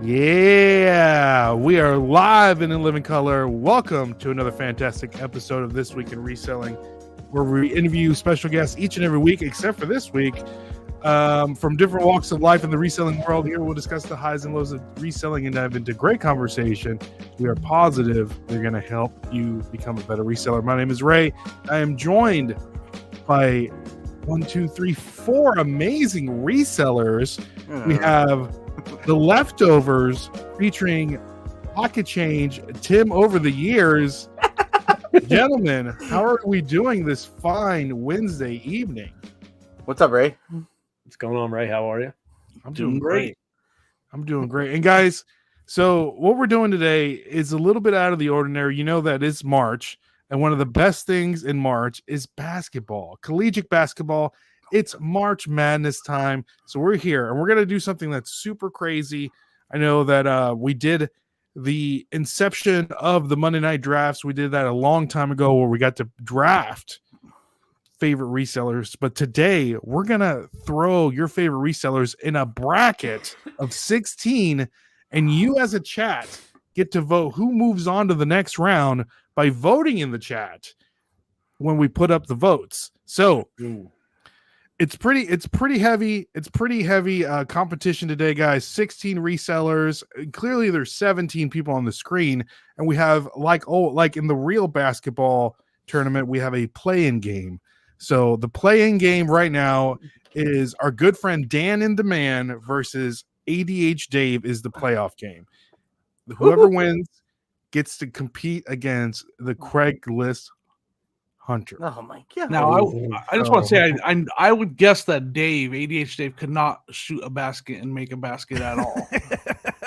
Yeah, we are live and in living color. Welcome to another fantastic episode of This Week in Reselling, where we interview special guests each and every week, except for this week, from different walks of life in the reselling world. Here we'll discuss the highs and lows of reselling and dive into great conversation. We are positive they're going to help you become a better reseller. My name is Ray. I am joined by 4 amazing resellers. We have The Leftovers featuring Pocket Change, Tim over the years. Gentlemen, how are we doing this fine Wednesday evening? What's up, Ray? What's going on, Ray? How are you? I'm doing great. I'm doing great. And guys, so what we're doing today is a little bit out of the ordinary. You know that it's March, and one of the best things in March is basketball, collegiate basketball. It's March Madness time. So we're here and we're going to do something that's super crazy. I know that we did the inception of the Monday night drafts. We did that a long time ago where we got to draft favorite resellers. But today we're going to throw your favorite resellers in a bracket of 16. And you as a chat get to vote who moves on to the next round by voting in the chat when we put up the votes. So it's pretty heavy. It's pretty heavy competition today, guys. 16 resellers. Clearly, there's 17 people on the screen, and we have like in the real basketball tournament, we have a play-in game. So the play-in game right now is our good friend Dan in Demand versus ADH Dave is the playoff game. Whoever wins gets to compete against the Craigslist Hunter. Oh my god! Now I just want to say I would guess that ADH Dave, could not shoot a basket and make a basket at all.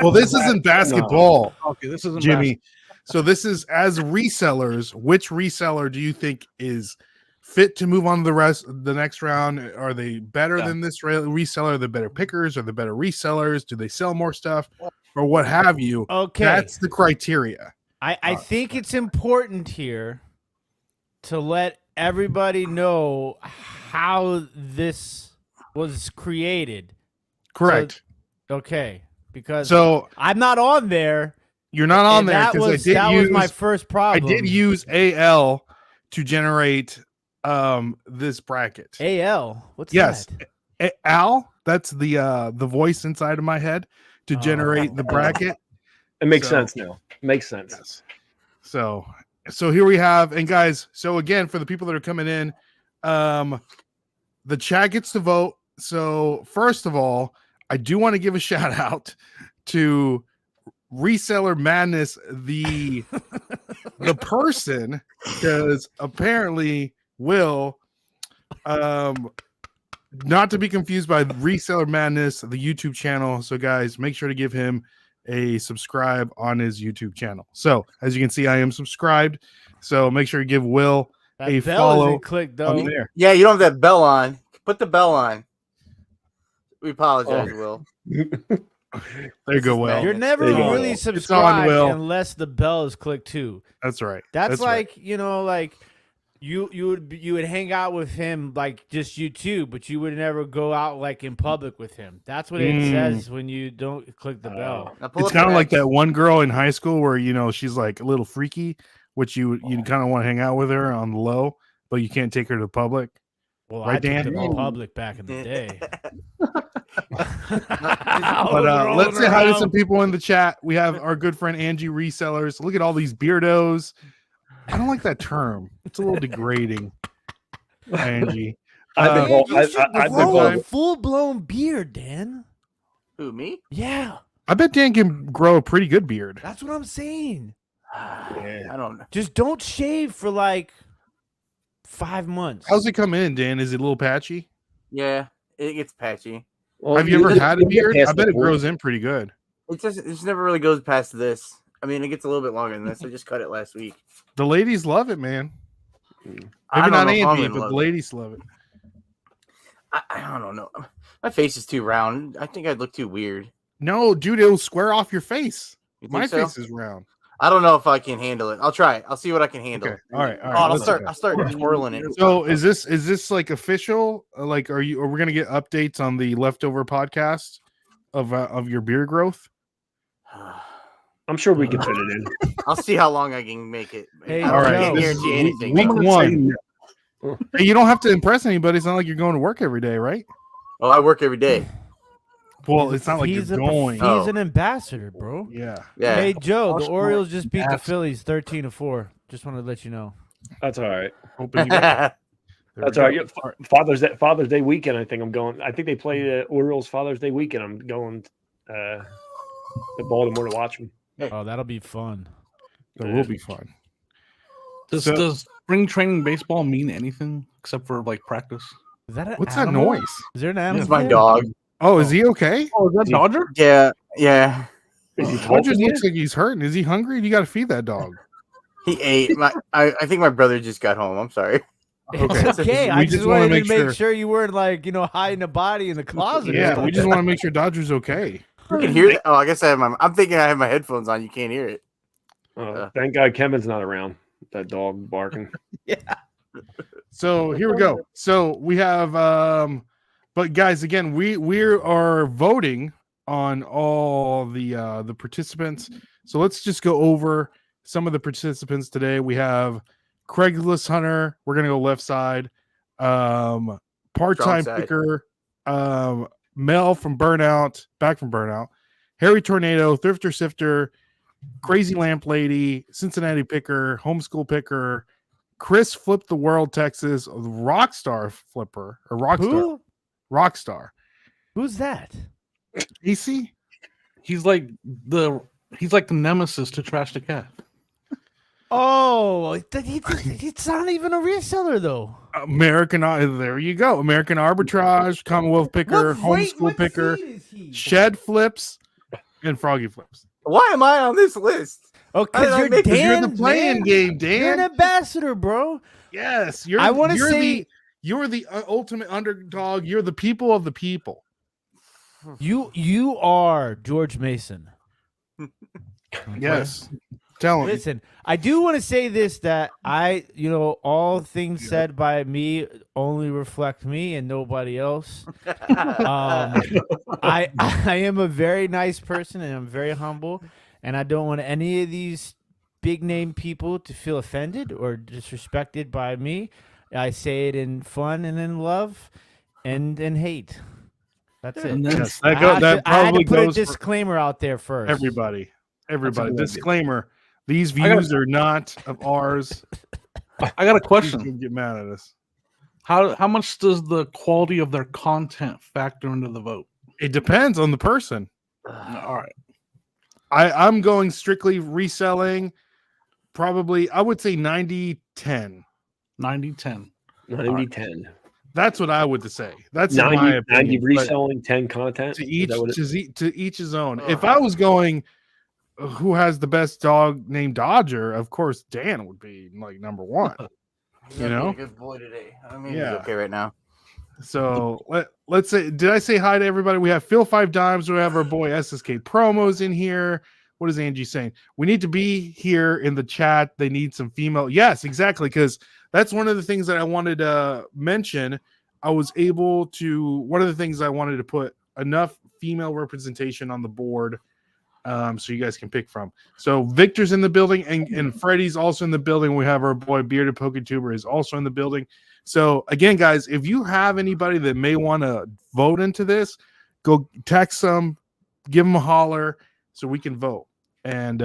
Well, this isn't basketball. No. Okay, this isn't Jimmy. So this is as resellers. Which reseller do you think is fit to move on to the next round? Are they better than this reseller? Are they better pickers? Are they better resellers? Do they sell more stuff or what have you? Okay, that's the criteria. I think it's important here to let everybody know how this was created. Correct. Okay, because I'm not on there. You're not on there because that was my first problem. I did use AL to generate this bracket. AL? What's that? Al, that's the voice inside of my head to generate the bracket. It makes sense now. It makes sense. Yes. So here we have, and guys, so again, for the people that are coming in, the chat gets to vote. So first of all, I do want to give a shout out to Reseller Madness, the person, because apparently Will, not to be confused by Reseller Madness, the YouTube channel. So guys, make sure to give him a subscribe on his YouTube channel. So as you can see, I am subscribed. So make sure you give Will a follow. Click though. There. Yeah, you don't have that bell on. Put the bell on. We apologize, Will. There you go, Will. You're never really subscribed unless the bell is clicked too. That's right. That's like right. You know, like you would hang out with him like just YouTube, but you would never go out like in public with him. That's what it says when you don't click the bell. It's kind of like that one girl in high school where she's like a little freaky, which you kind of want to hang out with her on the low, but you can't take her to the public. Well, right, I Dan? took them to public back in the day. But let's say hi to some people in the chat. We have our good friend Angie Resellers. Look at all these beardos. I don't like that term. It's a little degrading, Angie. I've been full-blown beard, Dan. Who, me? Yeah. I bet Dan can grow a pretty good beard. That's what I'm saying. I don't know. Just don't shave for like 5 months. How's it come in, Dan? Is it a little patchy? Yeah, it gets patchy. Well, have you ever had a beard? I bet it grows in pretty good. It just never really goes past this. I mean, it gets a little bit longer than this. I just cut it last week. The ladies love it, man. Maybe not Andy, but the ladies love it. I don't know. My face is too round. I think I'd look too weird. No, dude, it'll square off your face. My so? face is round. I don't know if I can handle it. I'll try it. I'll see what I can handle. Okay. All right. I'll start twirling it. So is this like official? Like, are we gonna get updates on the Leftover podcast of your beard growth? I'm sure we can fit it in. I'll see how long I can make it. Hey, I all right, can't Joe. guarantee anything. Week I'm gonna one. say Hey, you don't have to impress anybody. It's not like you're going to work every day, right? Oh, I work every day. Well, it's not like you're He's going. Oh. He's an ambassador, bro. Yeah. Yeah. Hey Joe, the Arsenal Orioles just beat the abs- Phillies 13-4. Just wanted to let you know. That's all right. Hoping you got- There That's we all go. right. Father's Day weekend. I think I'm going. I think they play the Orioles Father's Day weekend. I'm going to Baltimore to watch them. Oh, that'll be fun. It will be fun. Does spring training baseball mean anything except for like practice? Is that an What's that animal? noise? Is there an animal? It's my there? dog. Oh, is he okay? Oh, is that Dodger? Yeah. Yeah. Is he Dodger talking looks yet? like he's hurting. Is he hungry? You got to feed that dog. He ate. I think my brother just got home. I'm sorry. Okay. It's okay. We I just just wanna wanted to make make sure you weren't hiding a body in the closet. or Yeah, we something. just want to make sure Dodger's okay. You can hear that. Oh, I guess I'm thinking I have my headphones on. You can't hear it. Thank God Kevin's not around. That dog barking. So here we go. So we have but guys, again, we are voting on all the participants. So let's just go over some of the participants today. We have Craigslist Hunter. We're gonna go left side. Part-time Strong side. picker. Mel from Burnout, back from Burnout. Harry Tornado, Thrifter Sifter, Crazy Lamp Lady, Cincinnati Picker, Homeschool Picker, Chris Flip the World, Texas, Rockstar Flipper, or Rockstar. Who? Rockstar. Who's that? AC? He's like the nemesis to Trash the Cat. Oh, it's not even a reseller though. There you go. American Arbitrage, Commonwealth Picker, Homeschool Picker, Shed Flips, and Froggy Flips. Why am I on this list? Oh, How did I because make this? You're Dan, the playing man. game, Dan. You're an ambassador, bro. Yes, you're. I wanna you're say- you're the ultimate underdog. You're the people of the people. You are George Mason. Yes, tell him. Listen, I do want to say this, that all things said by me only reflect me and nobody else. I am a very nice person and I'm very humble, and I don't want any of these big name people to feel offended or disrespected by me. I say it in fun and in love and in hate. That's it. And then- Yes, I that had probably to put a goes for disclaimer out there first. everybody. Everybody, good idea. disclaimer: these I gotta- views are not of ours. I got a Please question. don't get mad at us. How much does the quality of their content factor into the vote? It depends on the person. All right. I'm going strictly reselling. Probably, I would say 90-10. 90-10. 90-10. That's what I would say. That's 90, my 90 opinion. but reselling, 10 content. To Is each, that what it- to each his own. If I was going, who has the best dog named Dodger? Of course, Dan would be like number one. You know? a good boy today. I mean, Yeah. he's okay right now. So let's say, did I say hi to everybody? We have Phil 5 Dimes. We have our boy SSK Promos in here. What is Angie saying? We need to be here in the chat. They need some female. Yes, exactly. Because that's one of the things that I wanted to mention. I was able to, one of the things I wanted to put enough female representation on the board so you guys can pick from. So Victor's in the building and Freddie's also in the building. We have our boy Bearded PokeTuber is also in the building. So again, guys, if you have anybody that may want to vote into this, go text them, give them a holler so we can vote. And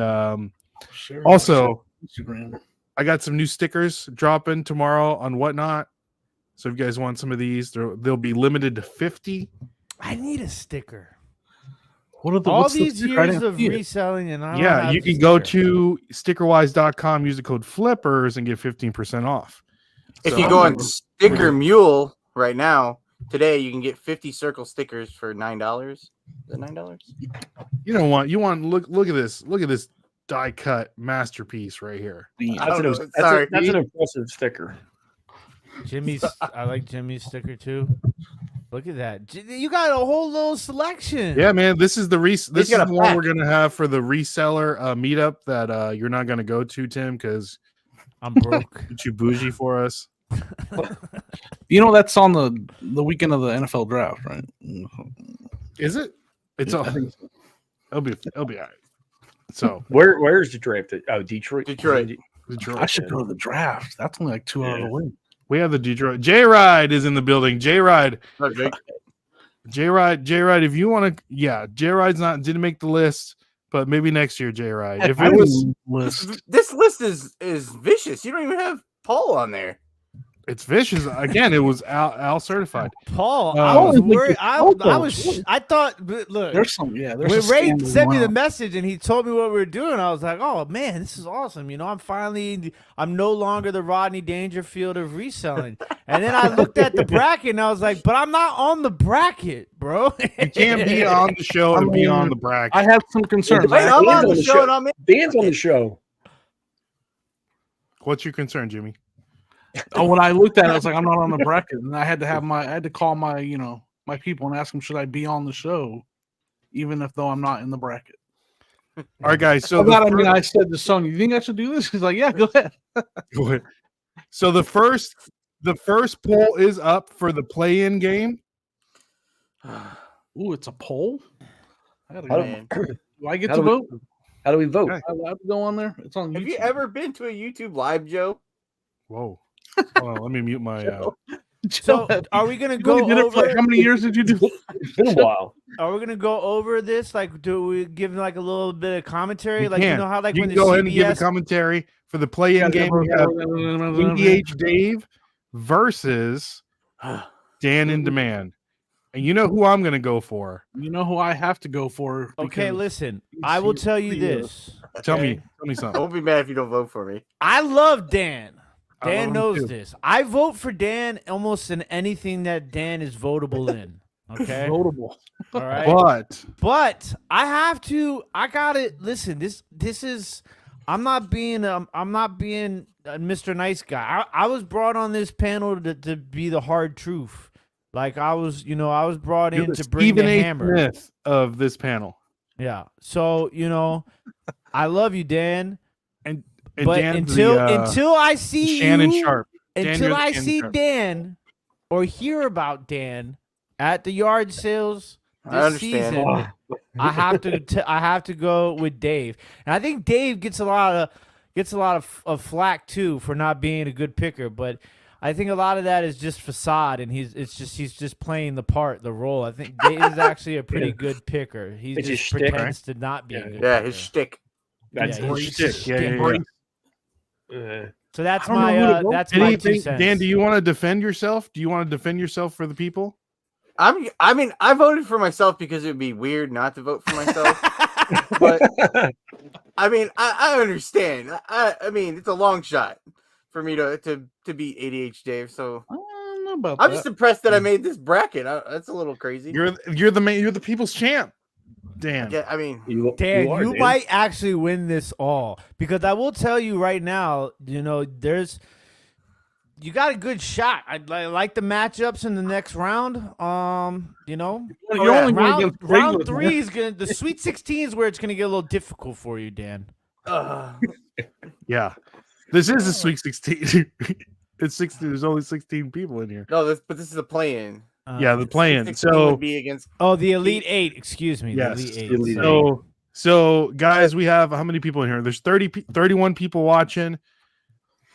Sure. also, Instagram. I got some new stickers dropping tomorrow on Whatnot. So if you guys want some of these, they'll be limited to 50. I need a sticker. What are the All what's the these sticker? I years didn't of see it. reselling, and I don't Yeah, have you the can go sticker. to stickerwise.com, use the code flippers, and get 15% off. If So- you go on Sticker Mule right now, today you can get 50 circle stickers for $9. Is it $9? you want look at this die cut masterpiece right here. That's an, know. that's, Sorry. that's an impressive sticker. Jimmy's. I like Jimmy's sticker too. Look at that. You got a whole little selection. Yeah, man, this is the this is got the a one pack. we're gonna have for the reseller meetup that you're not gonna go to, Tim, because I'm broke. you're too bougie for us. You know that's on the weekend of the NFL draft, right? Is it? It's all. I think so. It'll be all right. So Where's the draft? Oh, Detroit. Detroit. I should go to the draft. That's only like 2 hours away. we have the Detroit. J Ride is in the building. J Ride. No, Jake. J Ride, if you want to, J Ride's didn't make the list, but maybe next year, J Ride. If it was, This list is vicious. You don't even have Paul on there. it's vicious. Again, it was Al certified. Paul, Oh, I was it's like worried. the I thought. Look, There's some, there's when a Ray scandal sent me the around. message and he told me what we were doing, I was like, "Oh man, this is awesome!" I'm no longer the Rodney Dangerfield of reselling. And then I looked at the bracket and I was like, "But I'm not on the bracket, bro." You can't be on the show to be on the bracket. I have some concerns. Wait, I'm on the show and I'm in. Dan's on the show. What's your concern, Jimmy? When I looked at it, I was like, I'm not on the bracket, and I had to call my my people and ask them, should I be on the show, even if though I'm not in the bracket. All right, guys. So I said to Song, you think I should do this? He's like, yeah, go ahead. go ahead. So the first poll is up for the play-in game. Ooh, it's a poll. I gotta How go. Man. Do I get how to do we- vote? How do we vote? Okay. Am I allowed to go on there? It's on Have YouTube. you ever been to a YouTube live, Joe? Whoa. Hold on, let me mute my. So, are we gonna You go only did it for, over? like, how many years did you do? It's been a while. Are we gonna go over this? Like, do we give like a little bit of commentary? Like, you can. know how like You when can the go ahead and give a CBS commentary for the play-in game. We have EDH Dave versus Dan in Demand, and you know who I'm going to go for. You know who I have to go for? Okay, because listen. he's- I will he's tell you pretty, this. Tell okay? me I something. won't be mad if you don't vote for me. I love Dan. I love Dan him knows too. this. I vote for Dan almost in anything that Dan is votable in. Okay. Votable. All right. But I have to. I gotta listen. This is. I'm not being. Mr. Nice Guy. I was brought on this panel to be the hard truth. Like I was brought you're in the to bring Stephen the A. hammer. Smith of this panel, Yeah. So I love you, Dan. and But Dan's until I see Shannon you, Sharp. Dan, until you're the I Shannon see Sharp. Dan or hear about Dan at the yard sales I this understand. season, I have to go with Dave. And I think Dave gets a lot of flack too for not being a good picker, but I think a lot of that is just facade, and he's just playing the part, the role. I think Dave is actually a pretty good picker. He It's just his shtick, pretends to not be a good Yeah, picker. his shtick. That's Yeah, his he's shtick. just Yeah, yeah, shtick. yeah. So that's I don't know who to vote that's my 2 Anything, cents. Dan, do you want to defend yourself? Do you want to defend yourself for the people? I mean, I voted for myself because it would be weird not to vote for myself. But I mean, I understand. I mean, it's a long shot for me to beat ADH Dave. So I don't know about I'm that. just impressed that I made this bracket. That's a little crazy. You're the people's champ, Dan. Yeah, I mean, Dan, are, you Dan. might actually win this all, because I will tell you right now, you got a good shot. I like the matchups in the next round. You're yeah. only going against round regular, 3 is gonna the Sweet 16 is where it's gonna get a little difficult for you, Dan. Yeah. This is a Sweet 16. It's 16. There's only 16 people in here. no, but this is a play-in. Yeah, the play-in. 16 So would be against. The Elite 8. Excuse me. Yes, The Elite 8. the Elite sorry. so guys, we have how many people in here? There's 31 people watching.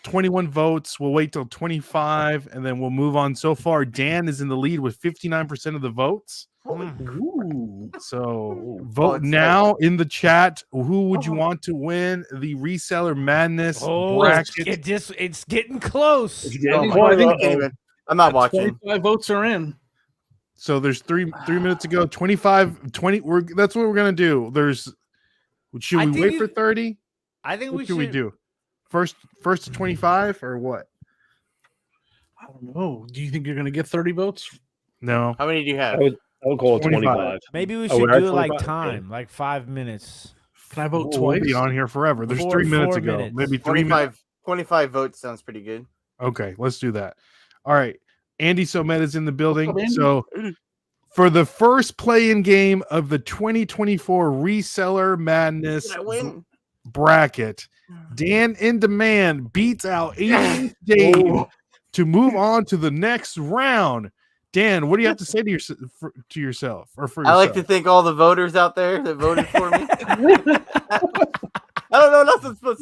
21 votes. We'll wait till 25 and then we'll move on. So far, Dan is in the lead with 59% of the votes. Ooh. So vote it's now in the chat. Who would you want to win the Reseller Madness bracket? It's getting close. Oh Oh, my God, I can't even- I'm not watching. 25 votes are in. So there's three minutes to go. 25, 20. That's what we're gonna do. Should I we think wait you- for 30? I think What we should we should do? First to 25 or what? I don't know. Do you think you're going to get 30 votes? No. How many do you have? I would call it 25. 25. Maybe we Oh, should we're at do it like 25? time, like 5 minutes. Can I vote We'll twice? be on here forever. There's 4 3 minutes to go. minutes. Maybe 3 minutes. 25 votes sounds pretty good. Okay, let's do that. All right. Andy Somet is in the building. What's up, Andy? So for the first play-in game of the 2024 Reseller Madness Did I win? bracket, Dan in Demand beats out AD Dave to move on to the next round. Dan, what do you have to say to yourself or for yourself? I like to thank all the voters out there that voted for me.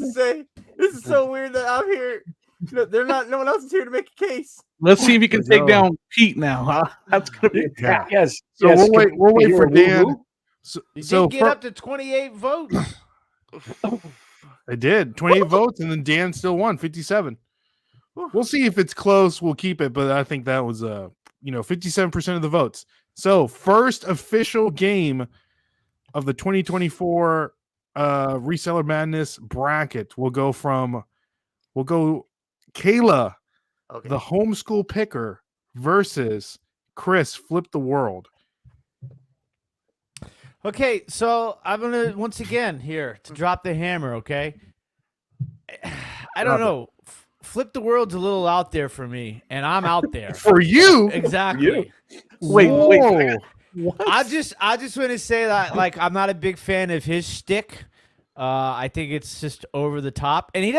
else to say. This is so weird that I'm here. No one else is here to make a case. Let's see if you can Let's take go. down Pete now. Huh? That's gonna be. Yeah. Yes. So yes. we'll wait Hear for a woo Dan. woo? You So did get up to 28 votes. I did 28 votes, and then Dan still won 57. We'll see if it's close. We'll keep it, but I think that was 57% of the votes. So first official game of the 2024 Reseller Madness bracket will go Kayla, Okay. the homeschool picker, versus Chris, Flip the World. Okay, so I'm gonna once again here to drop the hammer. Okay, I don't know. Flip the World's a little out there for me, and I'm out there. For you, Exactly. Wait. Whoa. I just want to say that like I'm not a big fan of his shtick. I think it's just over the top. And he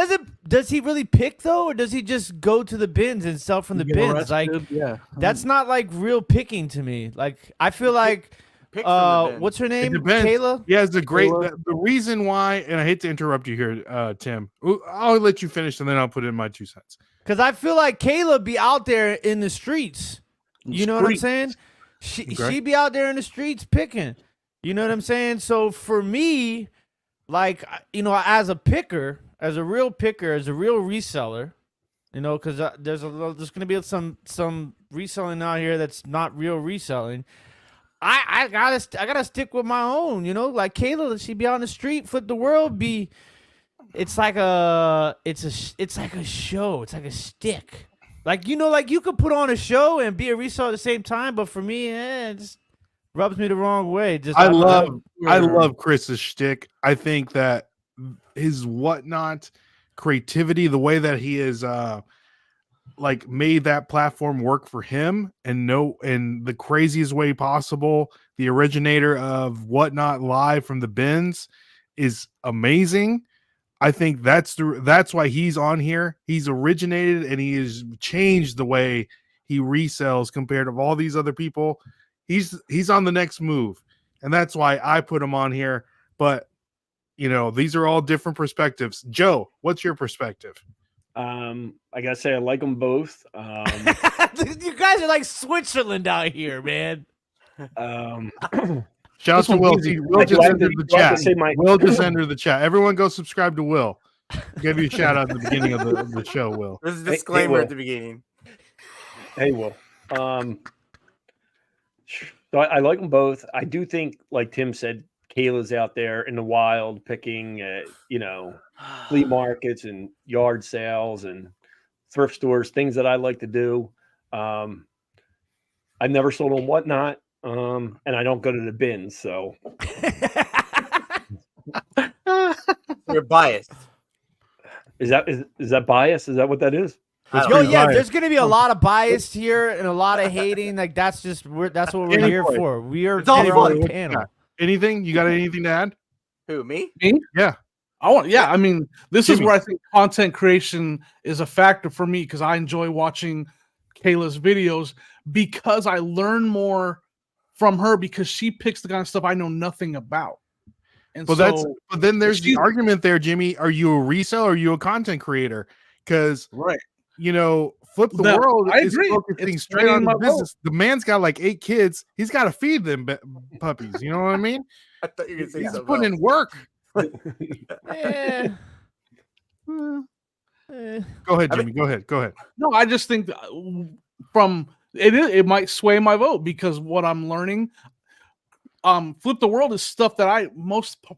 does he really pick though, or does he just go to the bins and sell from the Get bins? Like arrested, yeah. that's not like real picking to me. Like I feel like Pick from the bin. what's her It name? depends. Kayla? Yeah, it's a great. Kayla. The reason why, and I hate to interrupt you here, Tim. I'll let you finish, and then I'll put in my 2 cents. Because I feel like Kayla be out there in the streets. You know what I'm Streets. saying? Okay. She be out there in the streets picking. You know what I'm saying? So for me, like as a picker, as a real reseller, because there's going to be some reselling out here that's not real reselling. I gotta stick with my own. Like Kayla, she be on the street, Flip the World. It's like a show. It's like a stick. Like like you could put on a show and be a reseller at the same time. But for me, it just rubs me the wrong way. I love Chris's shtick. I think that his whatnot creativity, the way that he is like made that platform work for him in the craziest way possible. The originator of Whatnot Live from the bins is amazing. I think that's why he's on here. He's originated and he has changed the way he resells compared to all these other people. He's on the next move, and that's why I put him on here. But these are all different perspectives. Joe, what's your perspective? I gotta say I like them both. You guys are like Switzerland out here, man. Shout out to Will. See, Will just entered the chat. My- Will just entered the chat. Everyone go subscribe to Will. Give you a shout out at the beginning of the show, Will. There's a disclaimer Will. at the beginning. Hey, Will. So I like them both. I do think, like Tim said, Kayla's out there in the wild picking, flea markets and yard sales and thrift stores, things that I like to do. I've never sold on Whatnot, and I don't go to the bins, so You're biased. is that bias? Is that what that is? There's gonna be a lot of bias here and a lot of hating. Like that's what we're here for. We are all on fun. the panel. Anything? You got anything to add? Who, me? Yeah. I mean, this is Jimmy. where I think content creation is a factor for me because I enjoy watching Kayla's videos because I learn more from her because she picks the kind of stuff I know nothing about. And But then there's the argument there, Jimmy. Are you a reseller or are you a content creator? Because right. Flip the World I is agree. focusing It's straight on swinging the my business. The man's got like 8 kids. He's got to feed them puppies. You know what I mean? I thought you were going to say He's something putting else. in work. Eh. Go ahead, Jimmy. Go ahead. No, I just think from it might sway my vote because what I'm learning, Flip the World is stuff that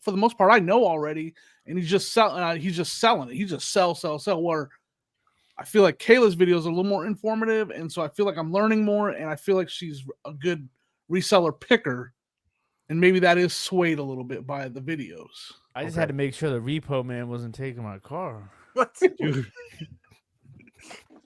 for the most part I know already, and he's just selling it. He just sell. Where I feel like Kayla's videos are a little more informative, and so I feel like I'm learning more, and I feel like she's a good reseller picker, and maybe that is swayed a little bit by the videos. I just had to make sure the repo man wasn't taking my car. What?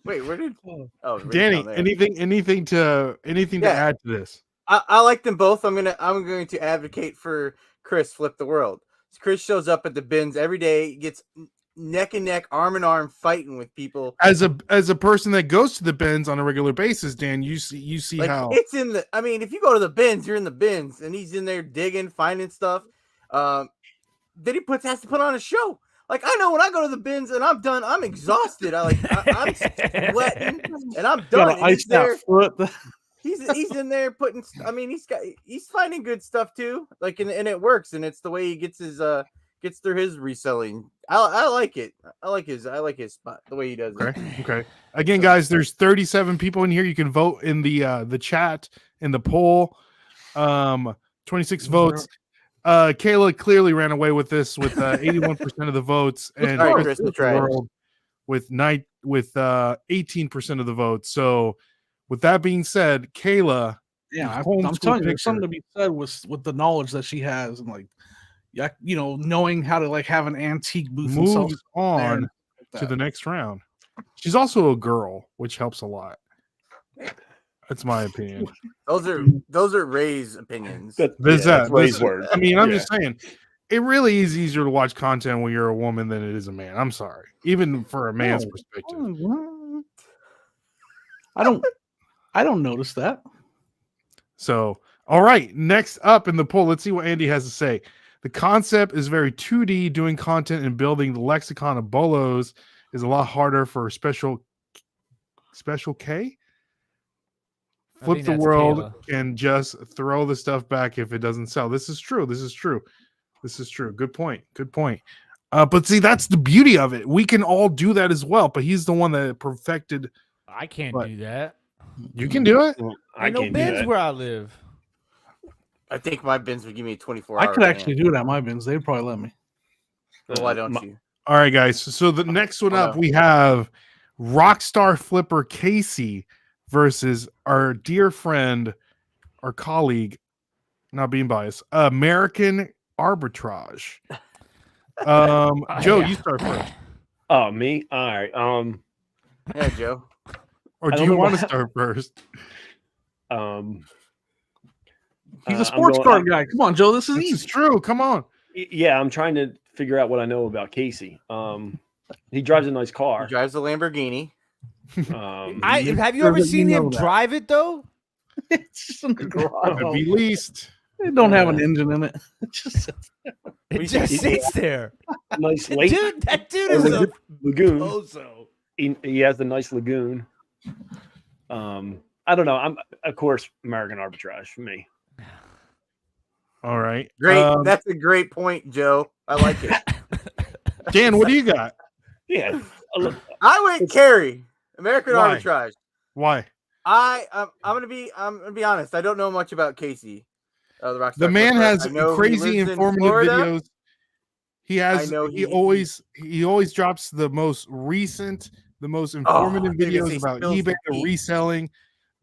Wait, where did? Oh, right Danny, down there. anything to add to this? I like them both. I'm going to advocate for Chris, Flip the World. Chris shows up at the bins every day, gets neck and neck, arm in arm, fighting with people. As a person that goes to the bins on a regular basis, Dan, you see Like, how it's in the. I mean, if you go to the bins, you're in the bins, and he's in there digging, finding stuff. Then he has to put on a show. Like I know when I go to the bins and I'm done, I'm exhausted. I'm sweating and I'm done. Gotta And ice that foot. he's in there putting. I mean, he's finding good stuff too. Like and it works, and it's the way he gets through his reselling. I like it. I like his spot, the way he does it. Okay. Again, guys, there's 37 people in here. You can vote in the chat in the poll. 26 votes. Kayla clearly ran away with this with 81% of the votes, and All right, Chris, we'll try it. World with 18% of the votes. So, with that being said, Kayla, Yeah, I'm telling you, there's something to be said with the knowledge that she has, and like, yeah, you know, knowing how to like have an antique booth moves on to the next round. She's also a girl, which helps a lot. That's my opinion. Those are Ray's opinions. That's Ray's word. I mean, I'm just saying, it really is easier to watch content when you're a woman than it is a man. I'm sorry, even for a man's perspective. I don't notice that. So, all right, next up in the poll, let's see what Andy has to say. The concept is very 2D. Doing content and building the lexicon of bolos is a lot harder for Special K. Flip the world Kayla. and just throw the stuff back if it doesn't sell. This is true. Good point. But see, that's the beauty of it. We can all do that as well. But he's the one that perfected. I can't do that. You can do it. I Ain't no can't do bins that. where I live. I think my bins would give me a 24 I hour. could actually do it at my bins. They'd probably let me. Well, why don't you? All right, guys. So the next one up, we have Rockstar Flipper Casey versus our dear friend, our colleague, not being biased, American Arbitrage. Joe, you start first. Oh, me? All right. Yeah, Joe. Or do don't you know want to what- start first? He's a I'm sports going- card guy. Come on, Joe. This is This easy. is true. Come on. Yeah, I'm trying to figure out what I know about Casey. He drives a nice He car. drives a Lamborghini. Have you ever seen him drive it though? It's just in the garage. At least. They don't have an engine in it. It just It just sits there. Nice lake Dude, that dude is a lagoon. bozo. He has the nice lagoon. I don't know. I'm of course American Arbitrage for me. All right. Great. That's a great point, Joe. I like it. Dan, what do you got? Yeah. I went Carey. American Why? Arbitrage. Why? I'm gonna be honest. I don't know much about Casey. The Rockstar The man Flipper. has I know he crazy lives in informative Florida. videos. He has. I know He always drops the most recent, the most informative they're gonna videos say about spills eBay, the the tea. reselling.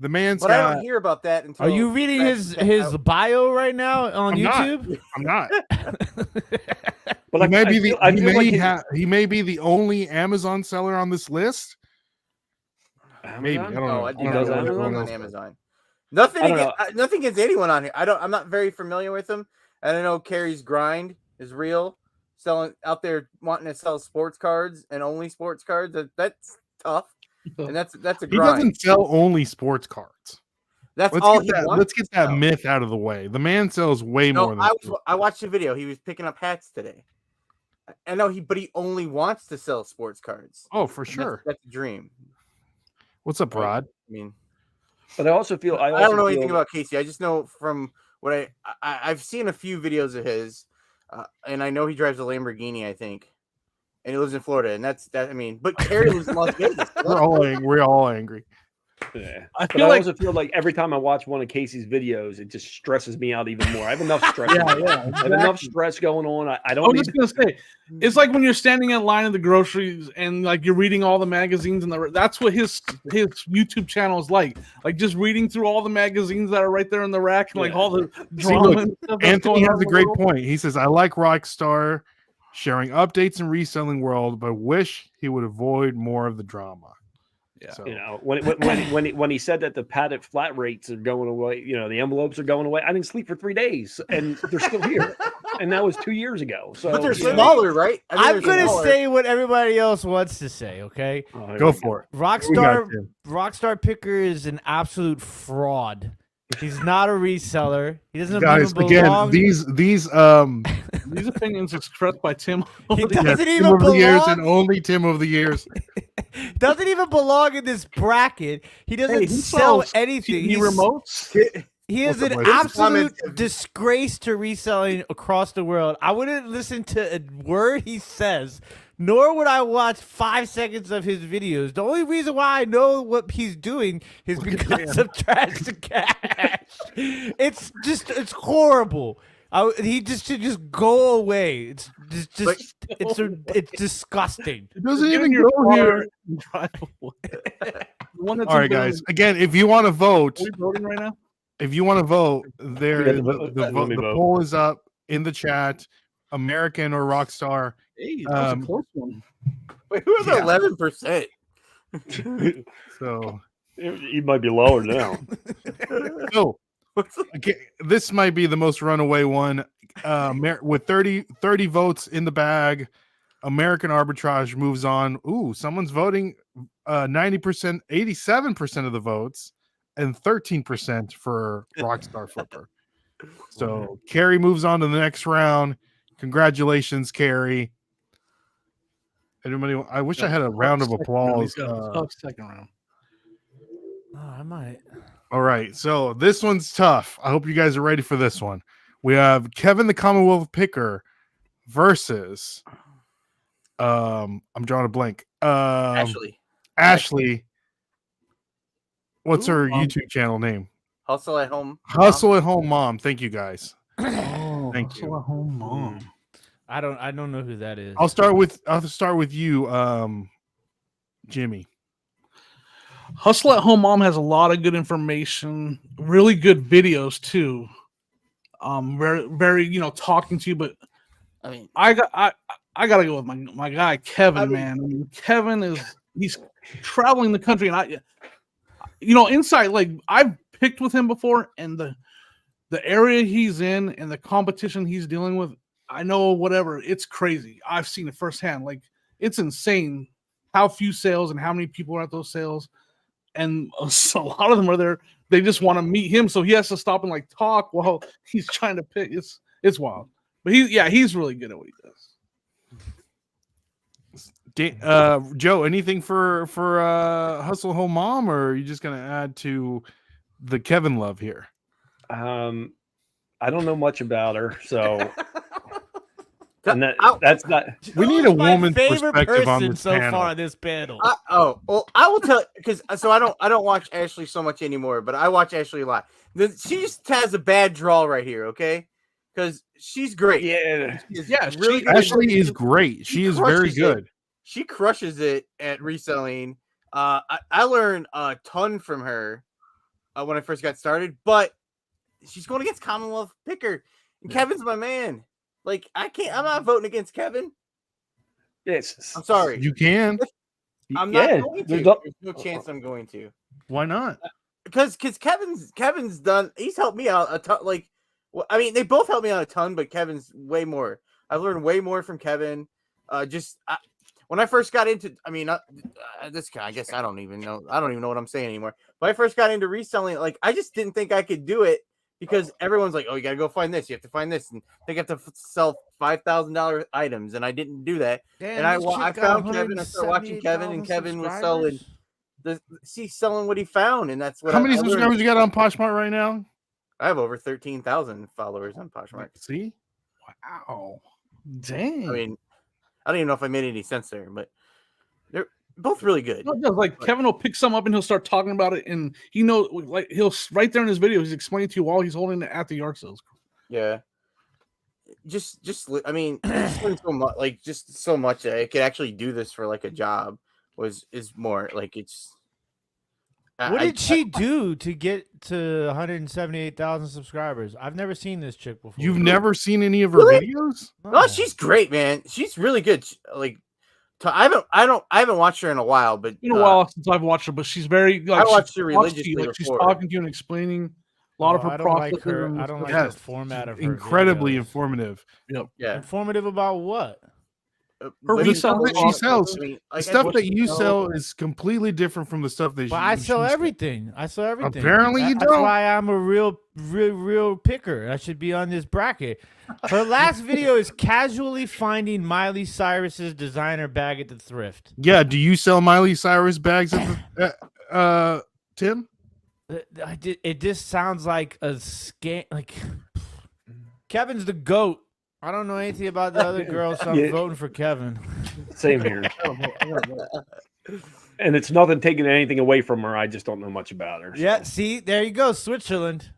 The man's But I got. don't hear about that until. Are you reading his bio right now on I'm not. YouTube? I'm not. But He may be he he may be the only Amazon seller on this list. Maybe. I don't know. I do He not does know Amazon? anyone on Amazon. Nothing I don't against, nothing against anyone on here. I'm not very familiar with him. And I know Carey's grind is real. Selling out there wanting to sell sports cards and only sports cards. That's tough. And that's a He grind. doesn't sell only sports cards. That's all he Let's wants get to that sell. myth out of the way. The man sells way more than I watched the video. He was picking up hats today. I know but he only wants to sell sports cards. Oh, for And sure. That's a dream. What's up, Rod? I mean, But I also feel I don't know anything about Casey. I just know from what I've seen a few videos of his, and I know he drives a Lamborghini, I think, and he lives in Florida, and that's that. I mean, but Carey lives in Las Vegas. We're all angry. Yeah. I But feel I like also feel like every time I watch one of Casey's videos, it just stresses me out even more. I have enough stress. Yeah, in my life. I have enough stress going on. I I don't was need just gonna say, it's like when you're standing in line at the groceries and like you're reading all the magazines and that's what his YouTube channel is like. Like just reading through all the magazines that are right there in the rack and like all the drama. look, and stuff that's Anthony going on has in a the great world. point. He says, I like Rockstar sharing updates and reselling world, but wish he would avoid more of the drama. Yeah. So, You know, when he said that the padded flat rates are going away, you know, the envelopes are going away. I didn't sleep for 3 days, and they're still here. And that was 2 years ago. So, But they're you know, smaller, right? I mean, I'm they're gonna smaller. say what everybody else wants to say. Okay, oh, here go we for it. We got you. Rockstar Picker is an absolute fraud. He's not a reseller. He doesn't Guys, even again, belong. these These opinions expressed by Tim. He yeah, doesn't Tim even of the years and belong. only Tim of the years. Doesn't even belong in this bracket. He doesn't He sell sells anything. TV remotes. He is What's up, an boys? absolute Comments- disgrace to reselling across the world. I wouldn't listen to a word he says, nor would I watch 5 seconds of his videos. The only reason why I know what he's doing is because of Trash to Cash. It's horrible. He just should just go away. It's it's disgusting. It doesn't Get even in your go car here. and drive away. The one that's All right, in guys. Billings- Again, if you want to vote, Are we voting right now? if you want to vote, there Yeah, the let me vote. poll is up in the chat. American or Rockstar. Hey, that was a Um, close one. Wait, who are the Yeah. 11%? So, He might be lower now. so okay, this might be the most runaway one. With 30 votes in the bag, American Arbitrage moves on. Ooh, someone's voting 90%, 87% of the votes, and 13% for Rockstar Flipper. So Carrie moves on to the next round. Congratulations, Carrie. Everybody, I wish I had a round of applause. Tough second round. Oh, I might. All right, so this one's tough. I hope you guys are ready for this one. We have Kevin the Commonwealth Picker versus I'm drawing a blank. Ashley. What's her YouTube channel name? Hustle at Home. Hustle at Home Mom. Thank you guys. Oh, Thank Hustle you. at Home Mom. I don't know who that is. I'll start with you, Jimmy. Hustle at Home Mom has a lot of good information, really good videos too. Very, very, talking to you. But I mean, I gotta go with my guy Kevin, I mean- man. I mean, Kevin he's traveling the country, and inside, like, I've picked with him before, and the area he's in and the competition he's dealing with, I know whatever, it's crazy. I've seen it firsthand. Like, it's insane how few sales and how many people are at those sales. And a lot of them are there. They just want to meet him, so he has to stop and like talk while he's trying to pick. It's wild. But he's really good at what he does. Joe, anything for Hustle Home Mom, or are you just gonna add to the Kevin love here? I don't know much about her, so and Ow. that's not. We need Who's a my woman's favorite perspective on person this so panel. far on this panel. Well, I will tell because so I don't watch Ashley so much anymore, but I watch Ashley a lot. She just has a bad draw right here, okay? Because she's great. Yeah, She's really good. Ashley is great. She is very crushes it. good. She crushes it at reselling. I learned a ton from her when I first got started, but she's going against Commonwealth Picker, and Kevin's my man. Like, I'm not voting against Kevin. yes. I'm sorry. You can. I'm not Yeah, going to. there's There's no- no chance I'm going to. Why not? Because Kevin's done. He's helped me out a ton. Like, I mean, they both helped me out a ton, but Kevin's way more. I've learned way more from Kevin. When I first got into, I mean, this guy. I guess I don't even know. I don't even know what I'm saying anymore. When I first got into reselling, like, I just didn't think I could do it because everyone's like, "Oh, you got to go find this. You have to find this, and they have to sell $5,000 items." And I didn't do that. Damn, And this I chick got found Kevin. I started watching Kevin, and 178,000 Kevin was selling. subscribers. He's selling what he found, and that's what. How many I learned. subscribers you got on Poshmark right now? I have over 13,000 followers on Poshmark. See, Wow, dang. I mean, I don't even know if I made any sense there, but they're both really good. No, it does. Like, Kevin will pick some up and he'll start talking about it, and he'll right there in his video, he's explaining to you while he's holding it at the yard sales. Yeah. I mean, just learn so much, like, just so much that I could actually do this for like a job is more like it's. What did she do to get to 178,000 subscribers? I've never seen this chick before. you've never seen any of her Really? videos? Oh, she's great, man. She's really good. Like, I haven't watched her in a while, but It's been a while since I've watched her, but she's very. Like, I watched she her talks to you, religiously like, she's before. talking to you and explaining a lot of her I don't like processes. her. and I don't like stuff. the format of her. Incredibly videos. informative. yeah. Informative about what? Her women The stuff resellers that she sell- sells, I mean, the like, stuff I- that you sell is completely different from the stuff that But I she sell sells. everything. I sell everything. Apparently you That's don't. why I'm a real picker. I should be on this bracket. Her last video is casually finding Miley Cyrus's designer bag at the thrift. Yeah, do you sell Miley Cyrus bags at the Tim? It just sounds like a scam. Like Kevin's the GOAT. I don't know anything about the other girls, so I'm Yeah. voting for Kevin. Same here. And it's nothing taking anything away from her. I just don't know much about her. so. Yeah, see, there you go, Switzerland.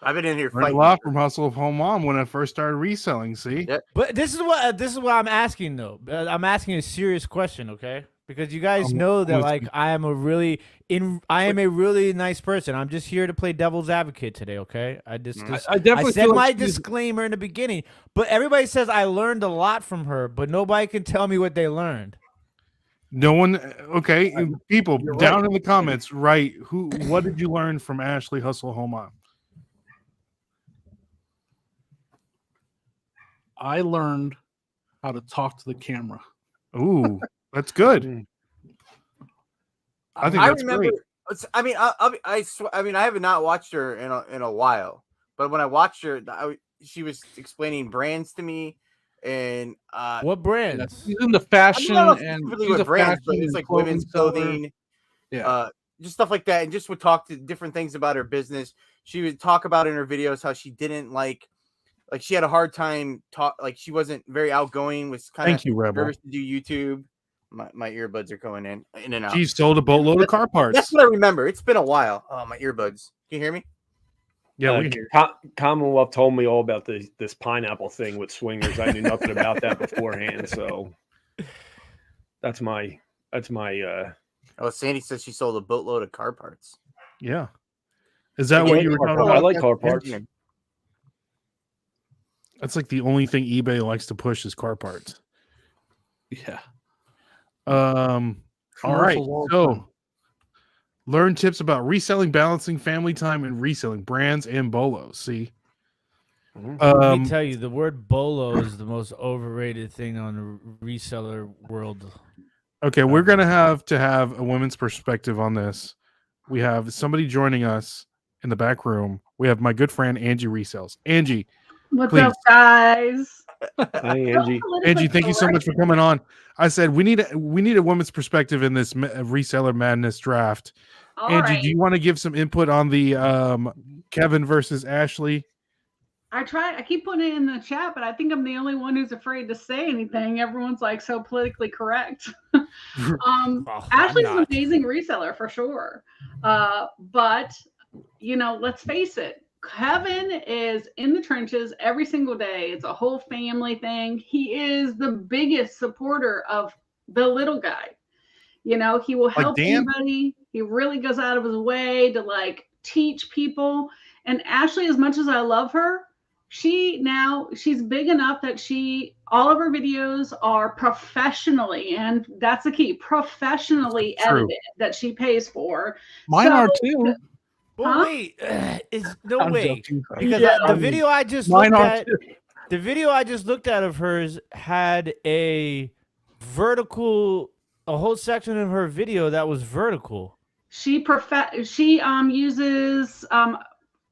I've been in here Learned a fighting. lot from Hustle of Home Mom when I first started reselling. See, Yeah. But this is what I'm asking though. I'm asking a serious question, okay? Because you guys I'm know that listening. like I am a really nice person. I'm just here to play devil's advocate today, okay? I I I definitely said feel my like she's- disclaimer in the beginning, but everybody says I learned a lot from her, but nobody can tell me what they learned. no one. Okay, people You're down right. in the comments, write what did you learn from Ashley Hustle Home Mom? I learned how to talk to the camera. Ooh, that's good. Mm. I think I that's remember. great. I mean, I mean, I have not watched her in a while, but when I watched her, she was explaining brands to me, and What brands? She's into I fashion don't know if and specifically she's a what brands, but fashion it's and like women's seller. clothing, Yeah. just stuff like that, and just would talk to different things about her business. She would talk about in her videos how she didn't like she had a hard time like she wasn't very outgoing, was kind Thank of you, Rebel. nervous to do YouTube. My earbuds are going in and out. She sold a boatload of car parts. That's what I remember. It's been a while. Oh, my earbuds. Can you hear me? Yeah, we hear. Commonwealth told me all about this pineapple thing with swingers. I knew nothing about that beforehand, so that's my Oh, Sandy says she sold a boatload of car parts. Yeah, is that I what like you were car talking parts. about? I like car parts. That's like the only thing eBay likes to push is car parts. Yeah. All right. Commercials all the So time. learn tips about reselling, balancing family time, and reselling brands and bolos. See, Let me tell you, the word bolo is the most overrated thing on the reseller world. okay, we're gonna have to have a women's perspective on this. We have somebody joining us in the back room. We have my good friend Angie Resells. Angie, What's please. up, guys? Hi, Angie. Angie, thank you so much for coming on. I said we need a woman's perspective in this reseller madness draft. All Angie, right. do you want to give some input on the Kevin versus Ashley? I keep putting it in the chat, but I think I'm the only one who's afraid to say anything. Everyone's like so politically correct. Well, I'm Ashley's an not. amazing reseller for sure. But let's face it. Kevin is in the trenches every single day. It's a whole family thing. He is the biggest supporter of the little guy. He will help Dan? anybody. He really goes out of his way to like teach people. And Ashley, as much as I love her, she's big enough that all of her videos are professionally, and that's the key, professionally True. edited, that she pays for. Mine So- are too. Well, Huh? wait, no I'm way. joking. Because Yeah. the video I just Mine looked are at, too. the video I just looked at of hers had a whole section of her video that was vertical. She uses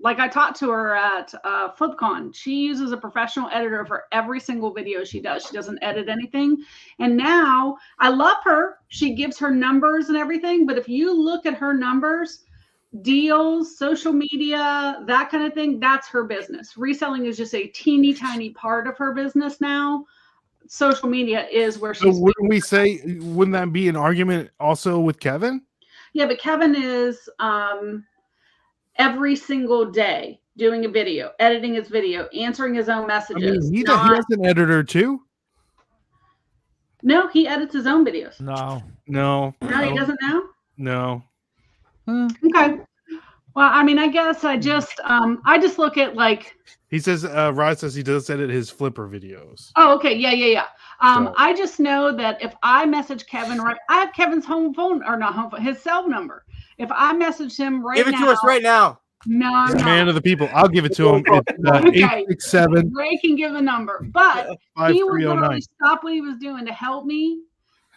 like I talked to her at FlipCon. She uses a professional editor for every single video she does. She doesn't edit anything. And now I love her. She gives her numbers and everything. But if you look at her numbers, deals, social media, that kind of thing, that's her business. Reselling is just a teeny tiny part of her business now. Social media is where So she's. wouldn't that be an argument also with Kevin? Yeah, but Kevin is every single day doing a video, editing his video, answering his own I messages. mean, he has an editor too. No, he edits his own videos. No. No, No, he doesn't now? no. Okay. Well, I mean, I guess I just look at like, He says Rod says he does edit his flipper videos. oh, okay, yeah. So- I just know that if I message Kevin, I have Kevin's home phone, or not home phone, his cell number. If I message him right Give it now, to us right now. No, I'm He's a not. man of the people. I'll give it to him. It's Okay. 867 Ray can give a number, but he would 5309. literally stop what he was doing to help me,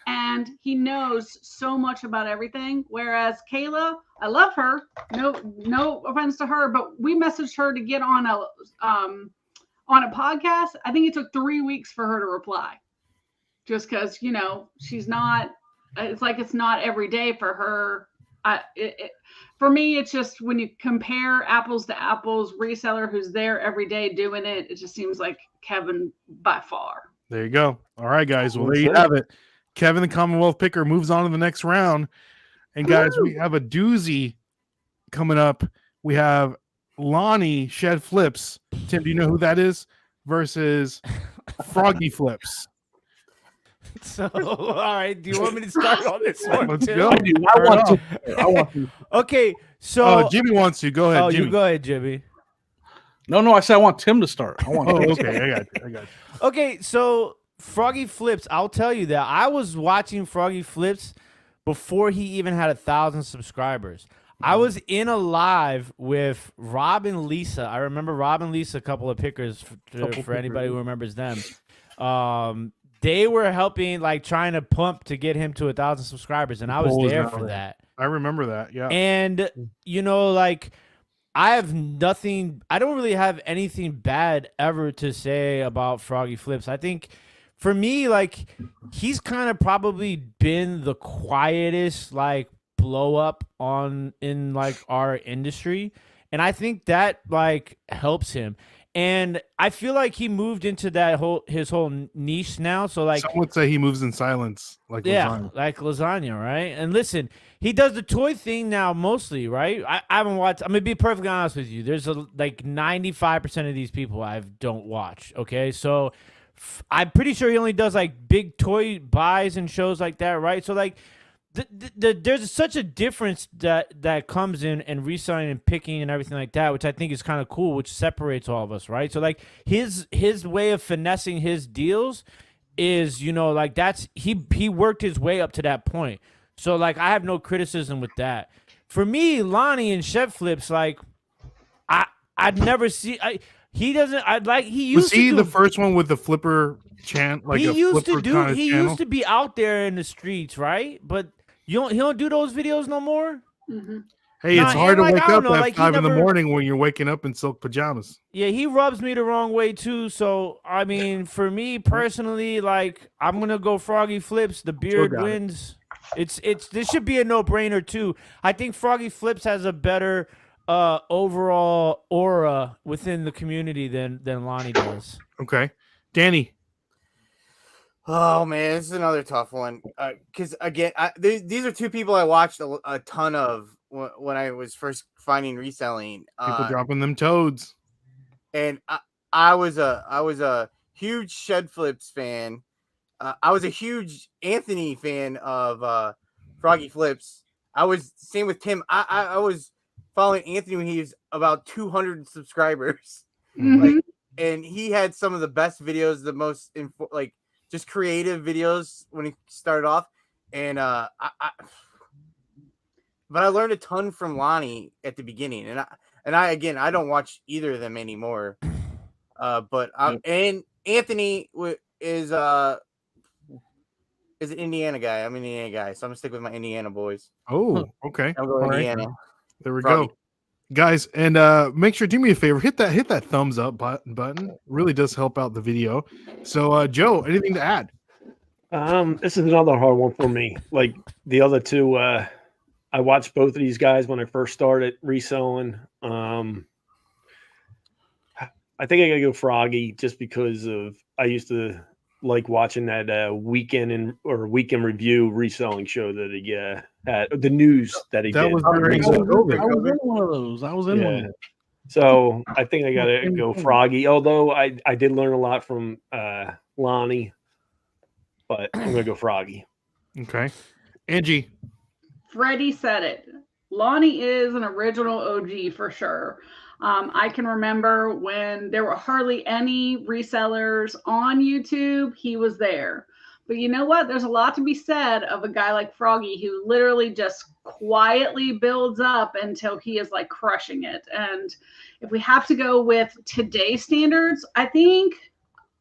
and he knows so much about everything. Whereas Kayla, I love her. No offense to her, but we messaged her to get on a podcast. I think it took 3 weeks for her to reply, just because she's not. It's like it's not every day for her. For me, it's just when you compare apples to apples, reseller who's there every day doing it, it just seems like Kevin by far. There you go. All right, guys. Well, there you That's it. have it. Kevin, the Commonwealth Picker, moves on to the next round. And guys, we have a doozy coming up. We have Lonnie Shed Flips. Tim, do you know who that is? Versus Froggy Flips. So, all right. Do you want me to start on this one? Let's Tim? go. I want to. Okay. So, Oh, Jimmy wants to. Go ahead, oh, Jimmy. you go ahead, Jimmy. No, I said I want Tim to start. I want Oh, Tim. okay. I got you. Okay, so Froggy Flips, I'll tell you that I was watching Froggy Flips before he even had 1,000 subscribers. I was in a live with Rob and Lisa. I remember Rob and Lisa, a couple of pickers for anybody who remembers them. They were helping, like, trying to pump to get him to 1,000 subscribers, and I was there for that. I remember that. Yeah. And, like, I don't really have anything bad ever to say about Froggy Flips. I think for me, like, he's kind of probably been the quietest, like, blow up in like our industry. And I think that, like, helps him. And I feel like he moved into his whole niche now. So, like, some would say he moves in silence, like lasagna. like lasagna, right? And listen, he does the toy thing now mostly, right? I haven't watched. I'm gonna be perfectly honest with you. There's like 95% of these people I don't watch. Okay, so I'm pretty sure he only does like big toy buys and shows like that, right? So like, there's such a difference that comes in reselling and picking and everything like that, which I think is kind of cool, which separates all of us, right? So like his way of finessing his deals is, like that's he worked his way up to that point. So like I have no criticism with that. For me, Lonnie and Chef Flips, like I'd never see. He doesn't. He used Was he to the first one with the flipper chant? Like he a used to flipper do. kinda He channel? used to be out there in the streets, right? But he don't do those videos no more. Mm-hmm. Hey, Nah, it's hard to and, like, wake I don't up know, at like, he 5 in the never- morning when you're waking up in silk pajamas. Yeah, he rubs me the wrong way too. So I mean, for me personally, like I'm gonna go Froggy Flips. The beard got it. wins. It's this should be a no-brainer too. I think Froggy Flips has a better overall aura within the community than Lonnie does. Okay. Danny. Oh man, this is another tough one. Because again, these are two people I watched a ton of when I was first finding reselling. People dropping them toads. And I was a huge Shed Flips fan. I was a huge Anthony fan of Froggy Flips. I was same with Tim. I was following Anthony when he was about 200 subscribers. Mm-hmm. Like, and he had some of the best videos, the most just creative videos when he started off. And but I learned a ton from Lonnie at the beginning. And I don't watch either of them anymore. But and Anthony is an Indiana guy. I'm an Indiana guy, so I'm gonna stick with my Indiana boys. Oh, okay. I'm going All right. Indiana. There we Froggy. go. Guys, and make sure, do me a favor, hit that thumbs up button. Really does help out the video. So Joe, anything to add? This is another hard one for me. Like the other two, I watched both of these guys when I first started reselling. I think I gotta go Froggy just because I used to like watching that weekend review reselling show that he had, the news that he That did. was very I was in one of those. I was in one. Yeah. So I think I gotta go Froggy. Although I did learn a lot from Lonnie, but I'm gonna go Froggy. Okay. Angie. Freddie said it. Lonnie is an original OG for sure. I can remember when there were hardly any resellers on YouTube, he was there. But you know what? There's a lot to be said of a guy like Froggy who literally just quietly builds up until he is like crushing it. And if we have to go with today's standards, I think,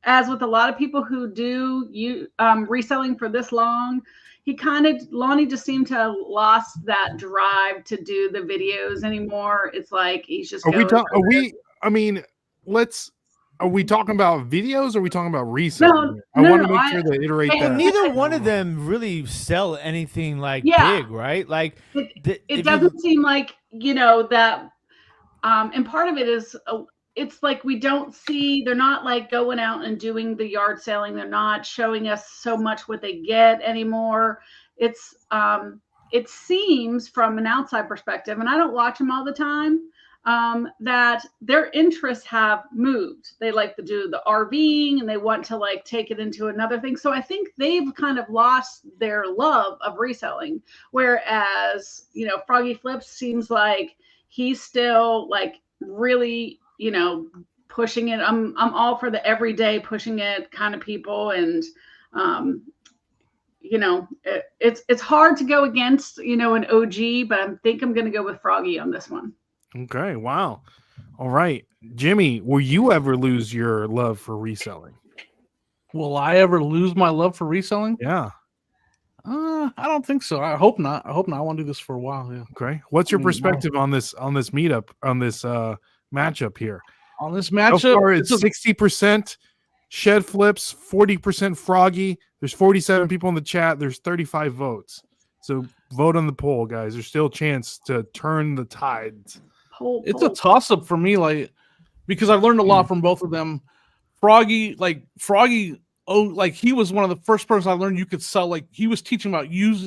as with a lot of people who do reselling for this long, Lonnie just seemed to have lost that drive to do the videos anymore. It's like he's just. Are we talking about videos or are we talking about reselling? I want to make sure to iterate that. Neither one of them really sell anything like big, right? Like it doesn't seem like, that. And part of it is, it's like we don't see, they're not like going out and doing the yard selling. They're not showing us so much what they get anymore. It's it seems from an outside perspective, and I don't watch them all the time, that their interests have moved. They like to do the RVing and they want to like take it into another thing. So I think they've kind of lost their love of reselling. Whereas, Froggy Flips seems like he's still like really, pushing it. I'm all for the everyday pushing it kind of people. And, it's hard to go against, an OG, but I think I'm going to go with Froggy on this one. Okay. Wow. All right. Jimmy, will you ever lose your love for reselling? Will I ever lose my love for reselling? Yeah. I don't think so. I hope not. I want to do this for a while. Yeah. Okay. What's your perspective on this meetup, on this matchup here? On this matchup, so far it's 60% Shed Flips, 40% Froggy. There's 47 people in the chat. There's 35 votes. So vote on the poll, guys. There's still a chance to turn the tides. It's a toss-up for me, like, because I've learned a lot from both of them. Froggy, he was one of the first persons I learned you could sell. Like, he was teaching about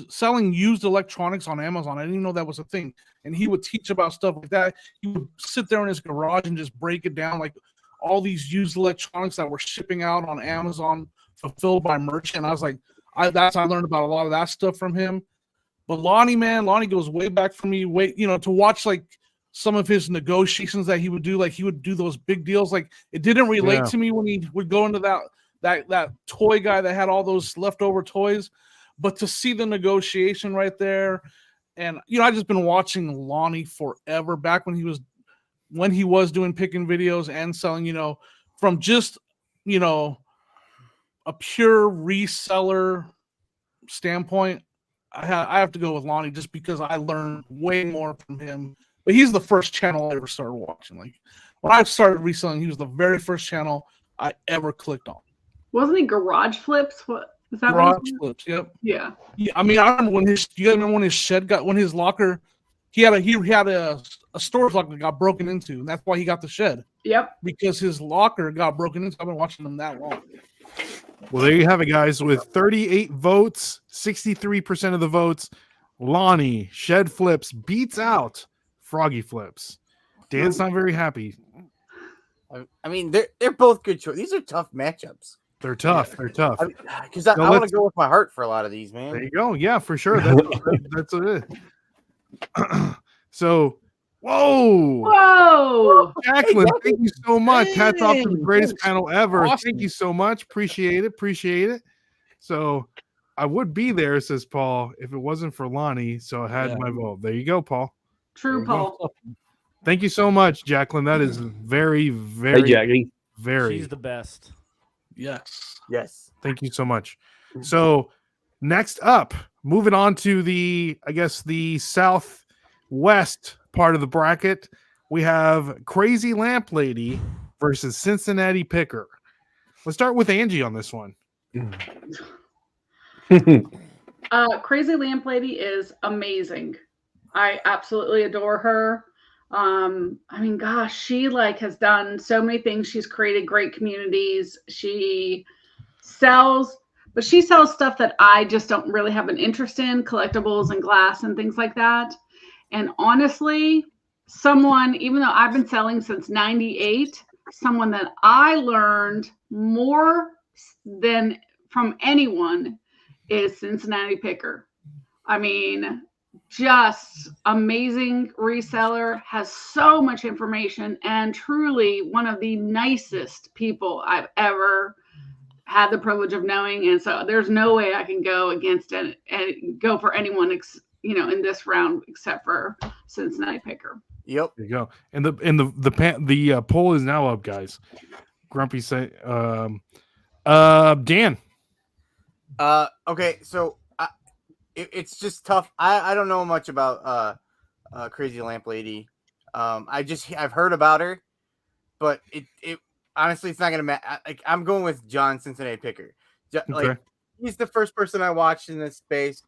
selling used electronics on Amazon. I didn't even know that was a thing. And he would teach about stuff like that. He would sit there in his garage and just break it down, like all these used electronics that were shipping out on Amazon, fulfilled by merchant. I was like, I learned about a lot of that stuff from him. But Lonnie goes way back for me. To watch like some of his negotiations that he would do, like he would do those big deals. Like it didn't relate to me when he would go into that toy guy that had all those leftover toys, but to see the negotiation right there, and I just been watching Lonnie forever. Back when he was doing picking videos and selling, from just a pure reseller standpoint. I have to go with Lonnie just because I learned way more from him. But he's the first channel I ever started watching. Like when I started reselling, he was the very first channel I ever clicked on. Wasn't he Garage Flips? What is that? Garage Flips, yep. Yeah. I mean, I remember when his shed when his locker, he had a storage locker that got broken into, and that's why he got the shed. Yep. Because his locker got broken into. I've been watching him that long. Well, there you have it, guys. With 38 votes, 63% of the votes, Lonnie Shed Flips beats out Froggy Flips. Dan's not very happy. I mean, they're both good choices. These are tough matchups. They're tough. They're tough. Because I want to go with my heart for a lot of these, man. There you go. Yeah, for sure. That's it. So, whoa, Jacqueline, thank you so much. Hats off to the greatest panel ever. Awesome. Thank you so much. Appreciate it. So, I would be there, says Paul, if it wasn't for Lonnie. So I had my vote. There you go, Paul. True, Paul. Thank you so much, Jacqueline. That is very, very, Jackie. very. She's the best. Yes. Thank you so much. So next up, moving on to the southwest part of the bracket, we have Crazy Lamp Lady versus Cincinnati Picker. Let's start with Angie on this one. Crazy Lamp Lady is amazing. I absolutely adore her. I mean, gosh, she has done so many things. She's created great communities. She sells stuff that I just don't really have an interest in, collectibles and glass and things like that. And honestly, even though I've been selling since 98, someone that I learned more than from anyone is Cincinnati Picker. I mean, just amazing reseller, has so much information, and truly one of the nicest people I've ever had the privilege of knowing, and so there's no way I can go against it and go for anyone, in this round except for Cincinnati Picker. Yep. There you go. And the poll is now up, guys. Grumpy say, Dan. Okay, so it's just tough. I don't know much about Crazy Lamp Lady. I've heard about her, but it honestly, it's not gonna matter. Like, I'm going with John Cincinnati Picker. Like, he's the first person I watched in this space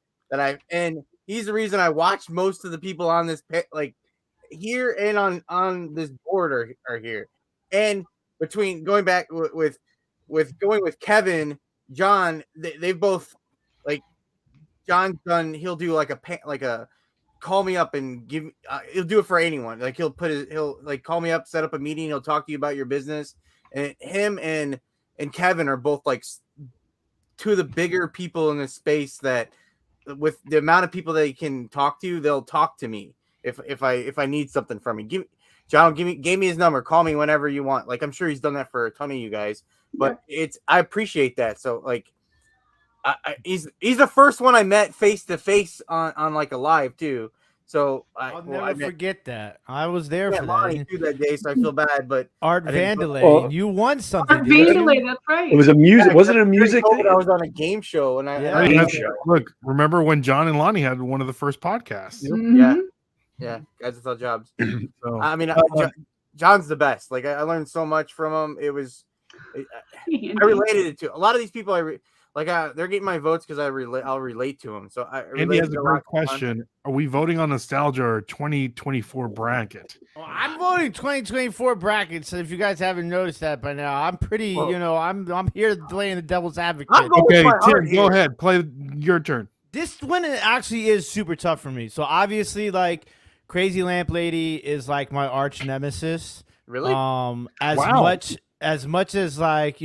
and he's the reason I watched most of the people on this like here and on this board are here. And between going back with going with Kevin, John, they've both, like, John's done. He'll do like a call me up and give. He'll do it for anyone. Like, he'll like call me up, set up a meeting. He'll talk to you about your business. And him and Kevin are both like two of the bigger people in this space that, with the amount of people they can talk to, they'll talk to me if I need something from me. John gave me his number. Call me whenever you want. Like, I'm sure he's done that for a ton of you guys, but I appreciate that. So, like, he's the first one I met face to face on like a live too. So I'll never forget that. I was there for that. That day, so I feel bad. But Art Vandelay, you won something. Art Vandelay, that's right. It was a music. Was it a music thing? I was on a game show, and Look, remember when John and Lonnie had one of the first podcasts? Mm-hmm. Yeah, guys without jobs. So, I mean, John's the best. Like, I learned so much from him. I related it to a lot of these people. They're getting my votes because I'll relate to them. So Andy has a great question. Are we voting on nostalgia or 2024 bracket? Well, I'm voting 2024 bracket. So if you guys haven't noticed that by now, I'm pretty. I'm here playing the devil's advocate. Okay, Tim, go ahead. Play your turn. This one actually is super tough for me. So obviously, like, Crazy Lamp Lady is like my arch nemesis. Really? As much as like,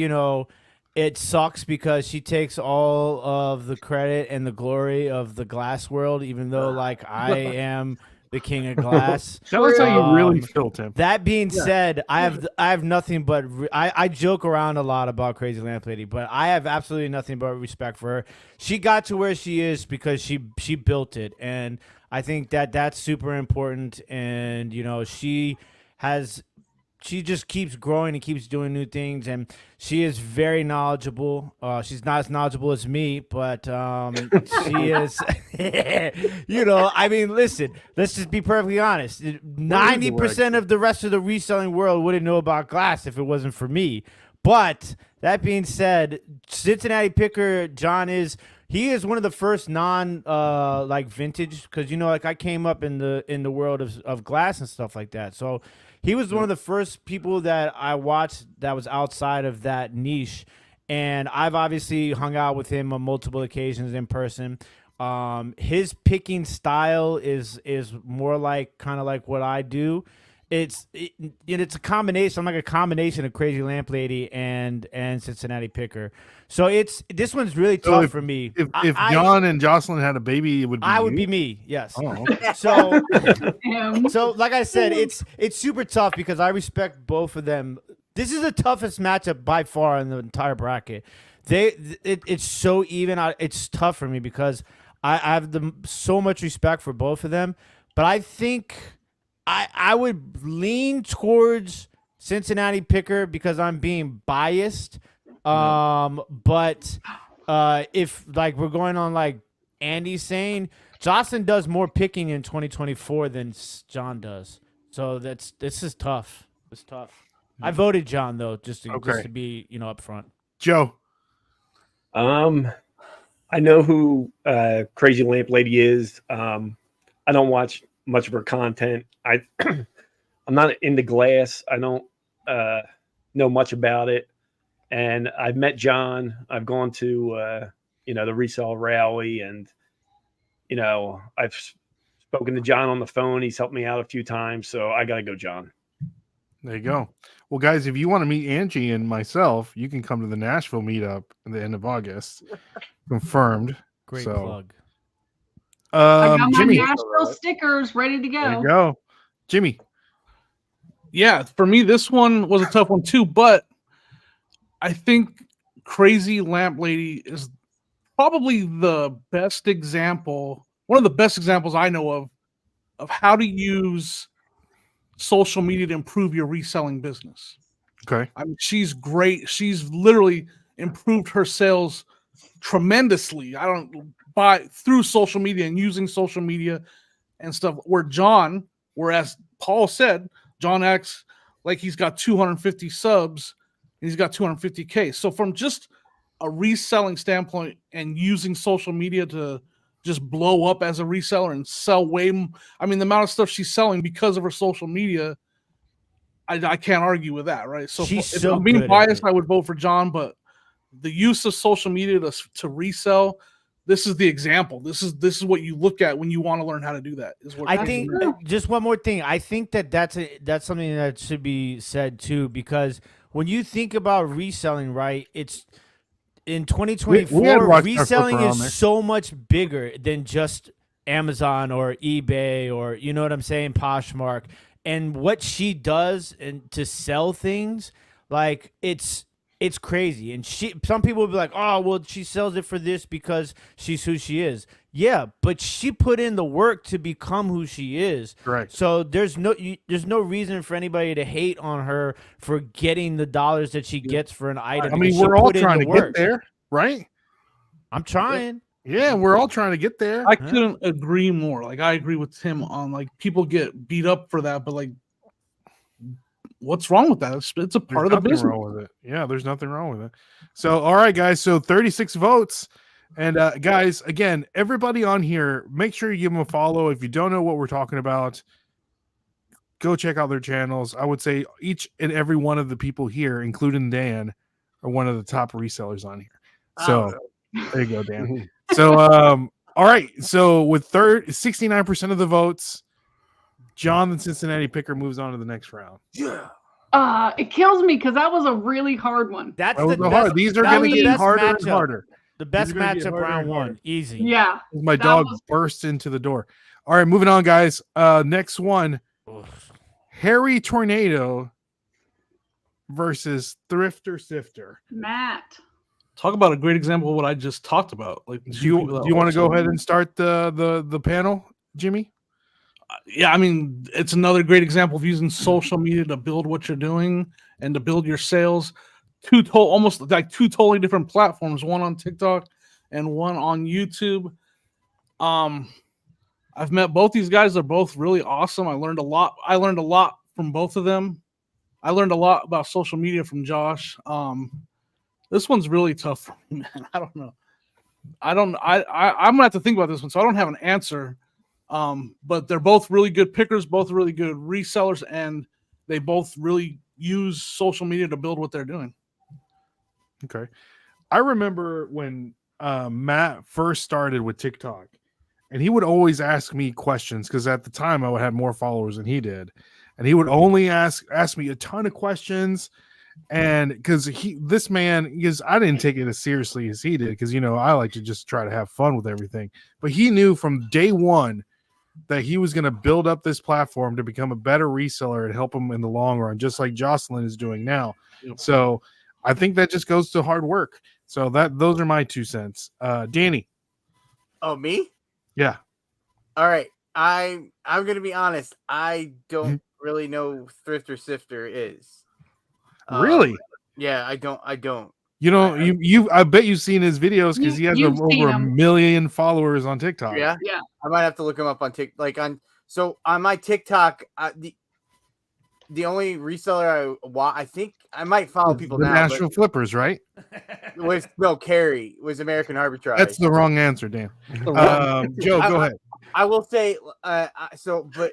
it sucks because she takes all of the credit and the glory of the glass world, even though, like, I am the king of glass. Tell us how you really feel, Tim. That being said, I have nothing but I joke around a lot about Crazy Lamp Lady, but I have absolutely nothing but respect for her. She got to where she is because she built it, and I think that's super important. And she just keeps growing and keeps doing new things, and she is very knowledgeable. She's not as knowledgeable as me, but she is. I mean, listen. Let's just be perfectly honest. 90% of the rest of the reselling world wouldn't know about glass if it wasn't for me. But that being said, Cincinnati Picker John he is one of the first vintage, because I came up in the world of glass and stuff like that. So he was one of the first people that I watched that was outside of that niche, and I've obviously hung out with him on multiple occasions in person. His picking style is more like kind of like what I do. It's a combination. I'm like a combination of Crazy Lamp Lady and Cincinnati Picker. So this one's really tough for me. If John and Jocelyn had a baby, it would be I you? would be me. Yes. Oh. So like I said, it's super tough because I respect both of them. This is the toughest matchup by far in the entire bracket. It's so even. It's tough for me because I have so much respect for both of them. But I think I would lean towards Cincinnati Picker because I'm being biased. But if, like, we're going on like Andy's saying, Jocelyn does more picking in 2024 than John does. So this is tough. It's tough. I voted John though, just to be up front. Joe. I know who Crazy Lamp Lady is. I don't watch much of her content. I'm not into glass. I don't know much about it. And I've met John. I've gone to the resale rally, and I've spoken to John on the phone. He's helped me out a few times, so I gotta go, John. There you go. Well, guys, if you want to meet Angie and myself, you can come to the Nashville meetup at the end of August. Confirmed. Great plug. I got my Jimmy. Nashville stickers ready to go. There you go. Jimmy. Yeah, for me, this one was a tough one too, but I think Crazy Lamp Lady is probably the best example, one of the best examples I know of how to use social media to improve your reselling business. Okay. I mean, she's great. She's literally improved her sales tremendously. I don't buy through social media and using social media and stuff. Whereas Paul said, John acts like he's got 250 subs and he's got 250K. So from just a reselling standpoint and using social media to just blow up as a reseller and sell I mean, the amount of stuff she's selling because of her social media, I can't argue with that, right? So if I'm being biased, I would vote for John, but the use of social media to resell, this is the example. This is what you look at when you want to learn how to do that. I think just one more thing. I think that's something that should be said too, because when you think about reselling, right, it's in 2024, reselling is so much bigger than just Amazon or eBay or, you know what I'm saying, Poshmark. And what she does and to sell things, like it's crazy. And some people will be like, oh, well, she sells it for this because she's who she is. Yeah, but she put in the work to become who she is. Right. So there's no reason for anybody to hate on her for getting the dollars that she gets for an item. I mean, we're all trying to get there, right? I'm trying. Yeah, we're all trying to get there. I couldn't agree more. Like, I agree with Tim on, like, people get beat up for that, but like, what's wrong with that? It's a part of the business. Wrong with it. Yeah, there's nothing wrong with it. So, all right, guys. So 36 votes. And guys, again, everybody on here, make sure you give them a follow. If you don't know what we're talking about, go check out their channels. I would say each and every one of the people here, including Dan, are one of the top resellers on here. So there you go, Dan. So, all right. So with 69% of the votes, John, the Cincinnati picker, moves on to the next round. Yeah. It kills me because that was a really hard one. That's the best. These are going to get harder and harder. The best matchup round one. Easy. Yeah. My dog burst into the door. All right, moving on, guys. Next one. Harry Tornado versus Thrifter Sifter. Matt. Talk about a great example of what I just talked about. Like, do you want to go ahead and start the panel, Jimmy? Yeah, I mean, it's another great example of using social media to build what you're doing and to build your sales. Almost like two totally different platforms, one on TikTok and one on YouTube. I've met both these guys. They're both really awesome. I learned a lot from both of them. I learned a lot about social media from Josh. This one's really tough for me, man. I don't know. I'm gonna have to think about this one, so I don't have an answer. But they're both really good pickers, both really good resellers, and they both really use social media to build what they're doing. Okay. I remember when Matt first started with TikTok, and he would always ask me questions because at the time I would have more followers than he did. And he would only ask me a ton of questions. And because I didn't take it as seriously as he did, because, you know, I like to just try to have fun with everything. But he knew from day one that he was going to build up this platform to become a better reseller and help him in the long run, just like Jocelyn is doing now. Yep. So I think that just goes to hard work. So those are my 2 cents. Danny. Oh, me? Yeah. All right. I'm going to be honest. I don't really know who Thrifter Sifter is. Really? Yeah, I don't. You know, I bet you've seen his videos because he has over 1 million followers on TikTok. Yeah. I might have to look him up on TikTok. So on my TikTok, the only reseller I think I might follow people now. Nashville Flippers, right? Carrie was American Arbitrage. That's the wrong answer, Dan. Joe, go ahead. I will say, but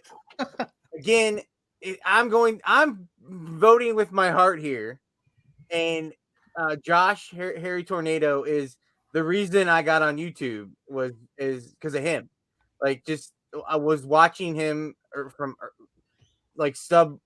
again, I'm voting with my heart here, and Josh Harry Tornado is the reason I got on YouTube is because of him. Like, just I was watching him from like sub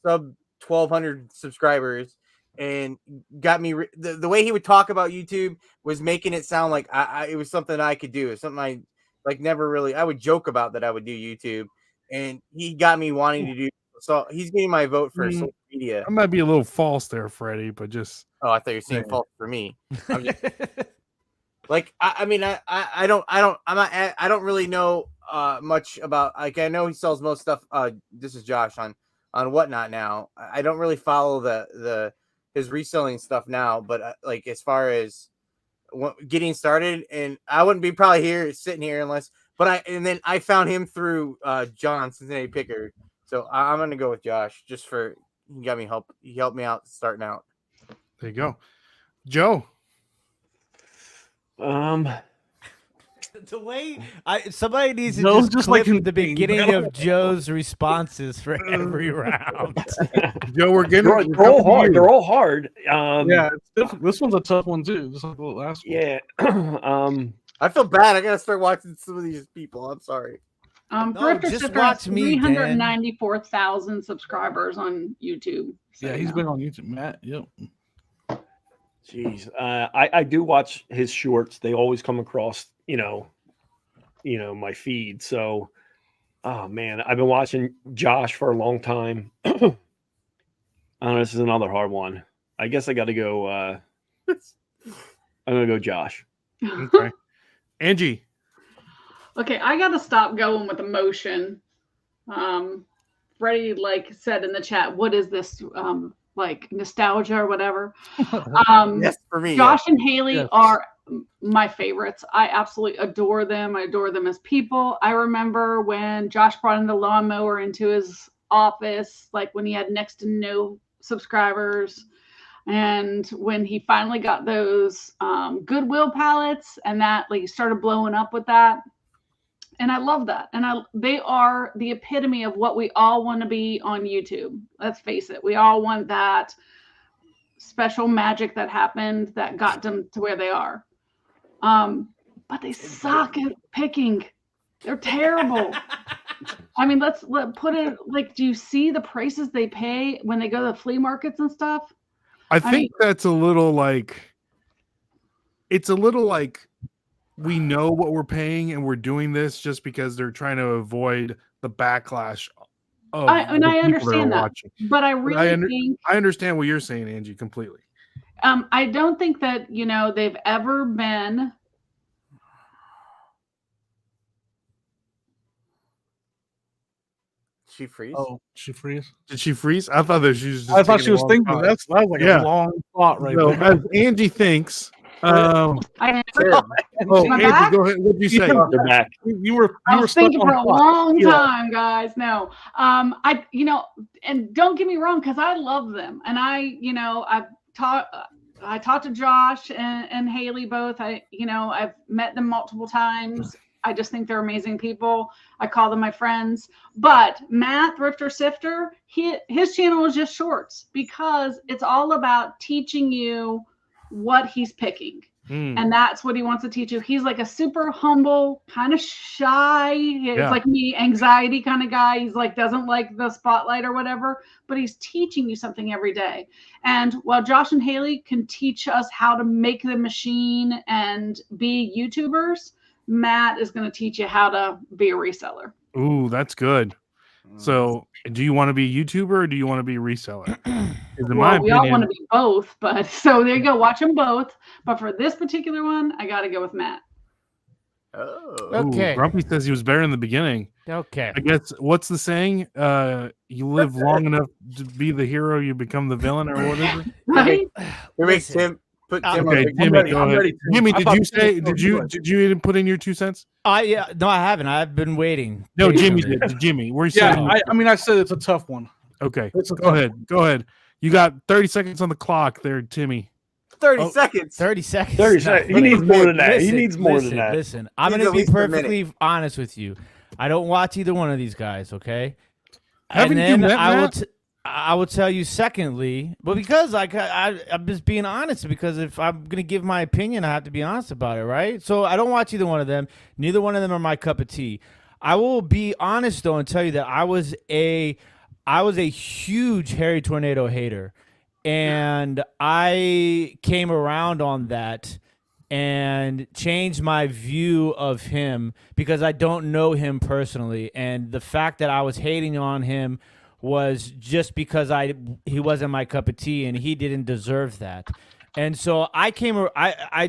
1,200 subscribers, and got me the way he would talk about YouTube was making it sound like it was something I could do. It's something I like never really. I would joke about that I would do YouTube, and he got me wanting to do. So he's getting my vote for social media. I might be a little false there, Freddie, but just Oh, I thought you were saying fault for me. I'm just, like, I mean, I don't really know much about. Like, I know he sells most stuff. This is Josh on Whatnot now. I don't really follow his reselling stuff now, but like as far as getting started, and I wouldn't be probably sitting here unless. But then I found him through John Cincinnati Picker, so I'm gonna go with Josh just for he helped me out starting out. There you go, Joe. The way somebody needs to Joe's just just clip like the beginning of Joe's responses for every round. Joe, we're getting They're all hard. They're all hard. Yeah, it's difficult. This one's a tough one too, just like the last one. Yeah. I feel bad. I gotta start watching some of these people. I'm sorry. Thrifter just Shifter watch has me, Dan. 394,000 subscribers on YouTube. So, Yeah, he's been on YouTube, Matt. Yep. Jeez, I do watch his shorts. They always come across, my feed. So, oh man, I've been watching Josh for a long time. I don't know. This is another hard one. I guess I got to go. I'm gonna go Josh. Okay, Angie. Okay, I gotta stop going with emotion. Freddie said in the chat, what is this? Like nostalgia or whatever. Yes, for me. Josh and Haley Yes. are my favorites. I absolutely adore them. I adore them as people. I remember when Josh brought in the lawnmower into his office, like when he had next to no subscribers. And when he finally got those Goodwill pallets and that he started blowing up with that. And I love that. And they are the epitome of what we all want to be on YouTube. Let's face it. We all want that special magic that happened that got them to where they are. But they suck at picking. They're terrible. I mean, let's put it do you see the prices they pay when they go to the flea markets and stuff? I think that's a little it's a little we know what we're paying and we're doing this just because they're trying to avoid the backlash of I the people understand that, watching. but I really think I understand what you're saying, Angie, completely. I don't think that they've ever been. She freeze. Oh, she freeze. Did she freeze? I thought that she was. Just I thought taking she a was long thinking. thought. That was like Yeah. a long thought right So, there. as Angie thinks. I Oh, Am I Angie, back? go ahead. What did you say? They're back. You were stuck thinking on for a clock. long Yeah. time, guys. No, and don't get me wrong, because I love them, and I talked to Josh and Haley both. I've met them multiple times. I just think they're amazing people. I call them my friends. But Matt Thrifter Sifter, his channel is just shorts because it's all about teaching you what he's picking. And that's what he wants to teach you. He's like a super humble, kind of shy. He's like me, anxiety kind of guy. He's doesn't like the spotlight or whatever, but he's teaching you something every day. And while Josh and Haley can teach us how to make the machine and be YouTubers, Matt is going to teach you how to be a reseller. Ooh, that's good. So, do you want to be a YouTuber or do you want to be a reseller? We all want to be both, but so there you go. Watch them both. But for this particular one, I got to go with Matt. Oh. Okay. Grumpy says he was better in the beginning. Okay. I guess what's the saying? You live long enough to be the hero, you become the villain, or whatever. Right? It makes Tim put Tim Okay, on. Jimmy, go ahead. ready, Tim. Jimmy, I did thought you say? Tim was Did you even put in your 2 cents? No, I haven't. I've been waiting. No, Jimmy patiently. did. Jimmy, where you Yeah, saying? I said it's a tough one. Okay, It's a go ahead. Go ahead. You got 30 seconds on the clock there, Timmy. 30 seconds. 30 seconds. 30 seconds. He needs more than that. He Listen, needs more listen, than that. Listen, I'm He going needs to at be least a perfectly honest with you. I don't watch either one of these guys, okay? Haven't and you then met Matt? I will tell you secondly, but because I'm just being honest, because if I'm going to give my opinion, I have to be honest about it, right? So I don't watch either one of them. Neither one of them are my cup of tea. I will be honest, though, and tell you that I was a huge Harry Tornado hater. And I came around on that and changed my view of him because I don't know him personally. And the fact that I was hating on him was just because he wasn't my cup of tea and he didn't deserve that. And so I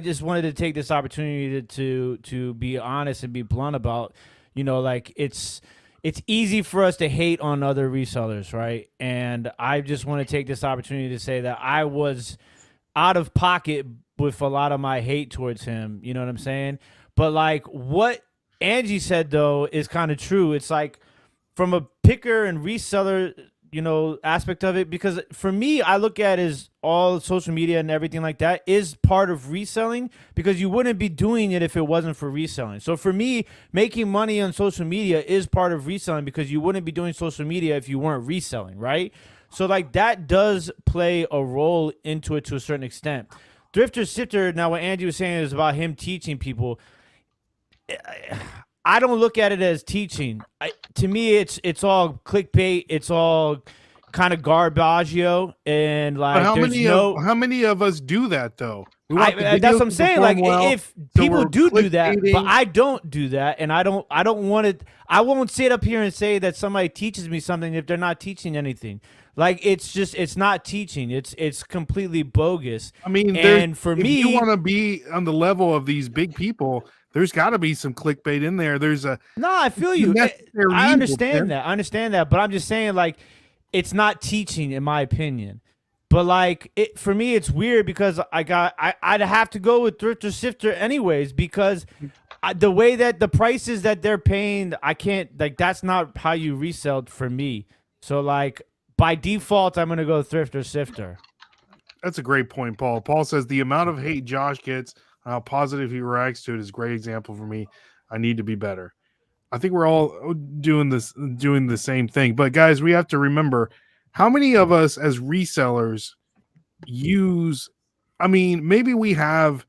just wanted to take this opportunity to be honest and be blunt about, like it's easy for us to hate on other resellers, right? And I just want to take this opportunity to say that I was out of pocket with a lot of my hate towards him. You know what I'm saying? But like what Angie said though is kind of true. It's like from a picker and reseller, aspect of it, because for me, I look at it as all social media and everything like that is part of reselling, because you wouldn't be doing it if it wasn't for reselling. So for me, making money on social media is part of reselling, because you wouldn't be doing social media if you weren't reselling, right? So like that does play a role into it to a certain extent. Thrifter Sifter, now what Angie was saying is about him teaching people. I don't look at it as teaching. To me, it's all clickbait. It's all kind of garbaggio, and like how many of us do that though? That's what I'm saying. Like if people do that, but I don't do that, and I don't want it. I won't sit up here and say that somebody teaches me something if they're not teaching anything. Like it's not teaching. It's completely bogus. I mean, and for me, if you want to be on the level of these big people, there's got to be some clickbait in there. I feel you. I understand that. But I'm just saying, like, it's not teaching, in my opinion. But like, for me, it's weird because I'd have to go with Thrifter Sifter anyways, because the way that the prices that they're paying, I can't, like, that's not how you resell for me. So like, by default, I'm gonna go Thrifter Sifter. That's a great point, Paul. Paul says the amount of hate Josh gets, how positive he reacts to it, is a great example for me. I need to be better. I think we're all doing the same thing. But guys, we have to remember, how many of us as resellers maybe we have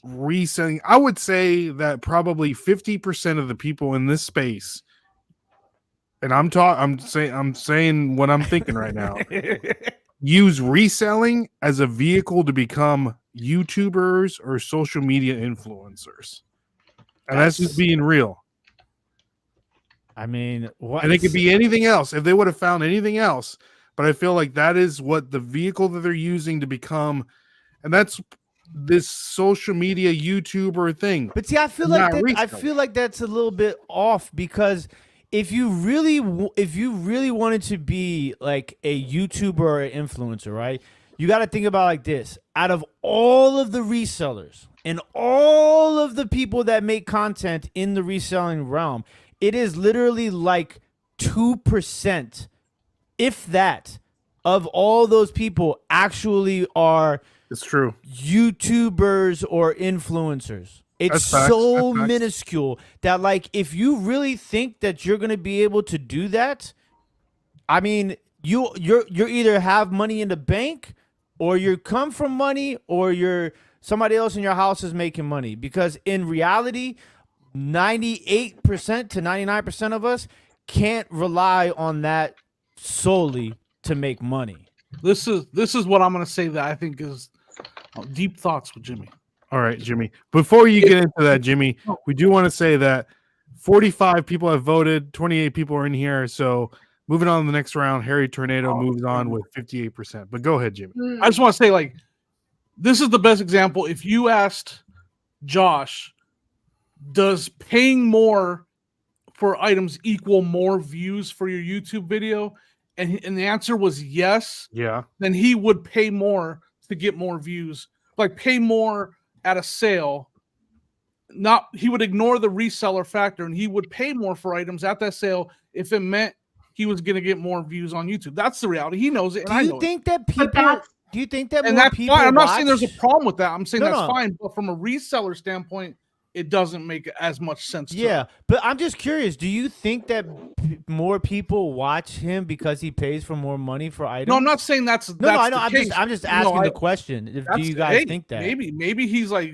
reselling. I would say that probably 50% of the people in this space, and I'm saying what I'm thinking right now, use reselling as a vehicle to become YouTubers or social media influencers. And that's just being real. I mean, what? And it could be anything else if they would have found anything else. But I feel like that is what the vehicle that they're using to become. And that's this social media YouTuber thing. But see, I feel like that's a little bit off, because if you really wanted to be like a YouTuber or an influencer, right? You got to think about like this. Out of all of the resellers and all of the people that make content in the reselling realm, it is literally like 2%, if that, of all those people actually are It's true. YouTubers or influencers. It's so minuscule that, like, if you really think that you're gonna be able to do that, I mean, you're either have money in the bank, or you come from money, or somebody else in your house is making money. Because in reality, 98% to 99% of us can't rely on that solely to make money. This is what I'm gonna say that I think is deep thoughts with Jimmy. All right, Jimmy. Before you get into that, Jimmy, we do want to say that 45 people have voted, 28 people are in here. So moving on to the next round, Harry Tornado moves on with 58%. But go ahead, Jimmy. I just want to say, like, this is the best example. If you asked Josh, does paying more for items equal more views for your YouTube video? And the answer was yes. Yeah. Then he would pay more to get more views. Like, pay more at a sale. He would ignore the reseller factor, and he would pay more for items at that sale if it meant he was going to get more views on YouTube. That's the reality. He knows it. Do you think that people? Do you think that and more that's people? Fine. I'm not watch? saying there's a problem with that. I'm saying that's No. fine. But from a reseller standpoint, it doesn't make as much sense. Yeah, but I'm just curious. Do you think that more people watch him because he pays for more money for items? No, I'm not saying that's no. I know. I'm just asking No, the question. Do you guys think that? Maybe he's like,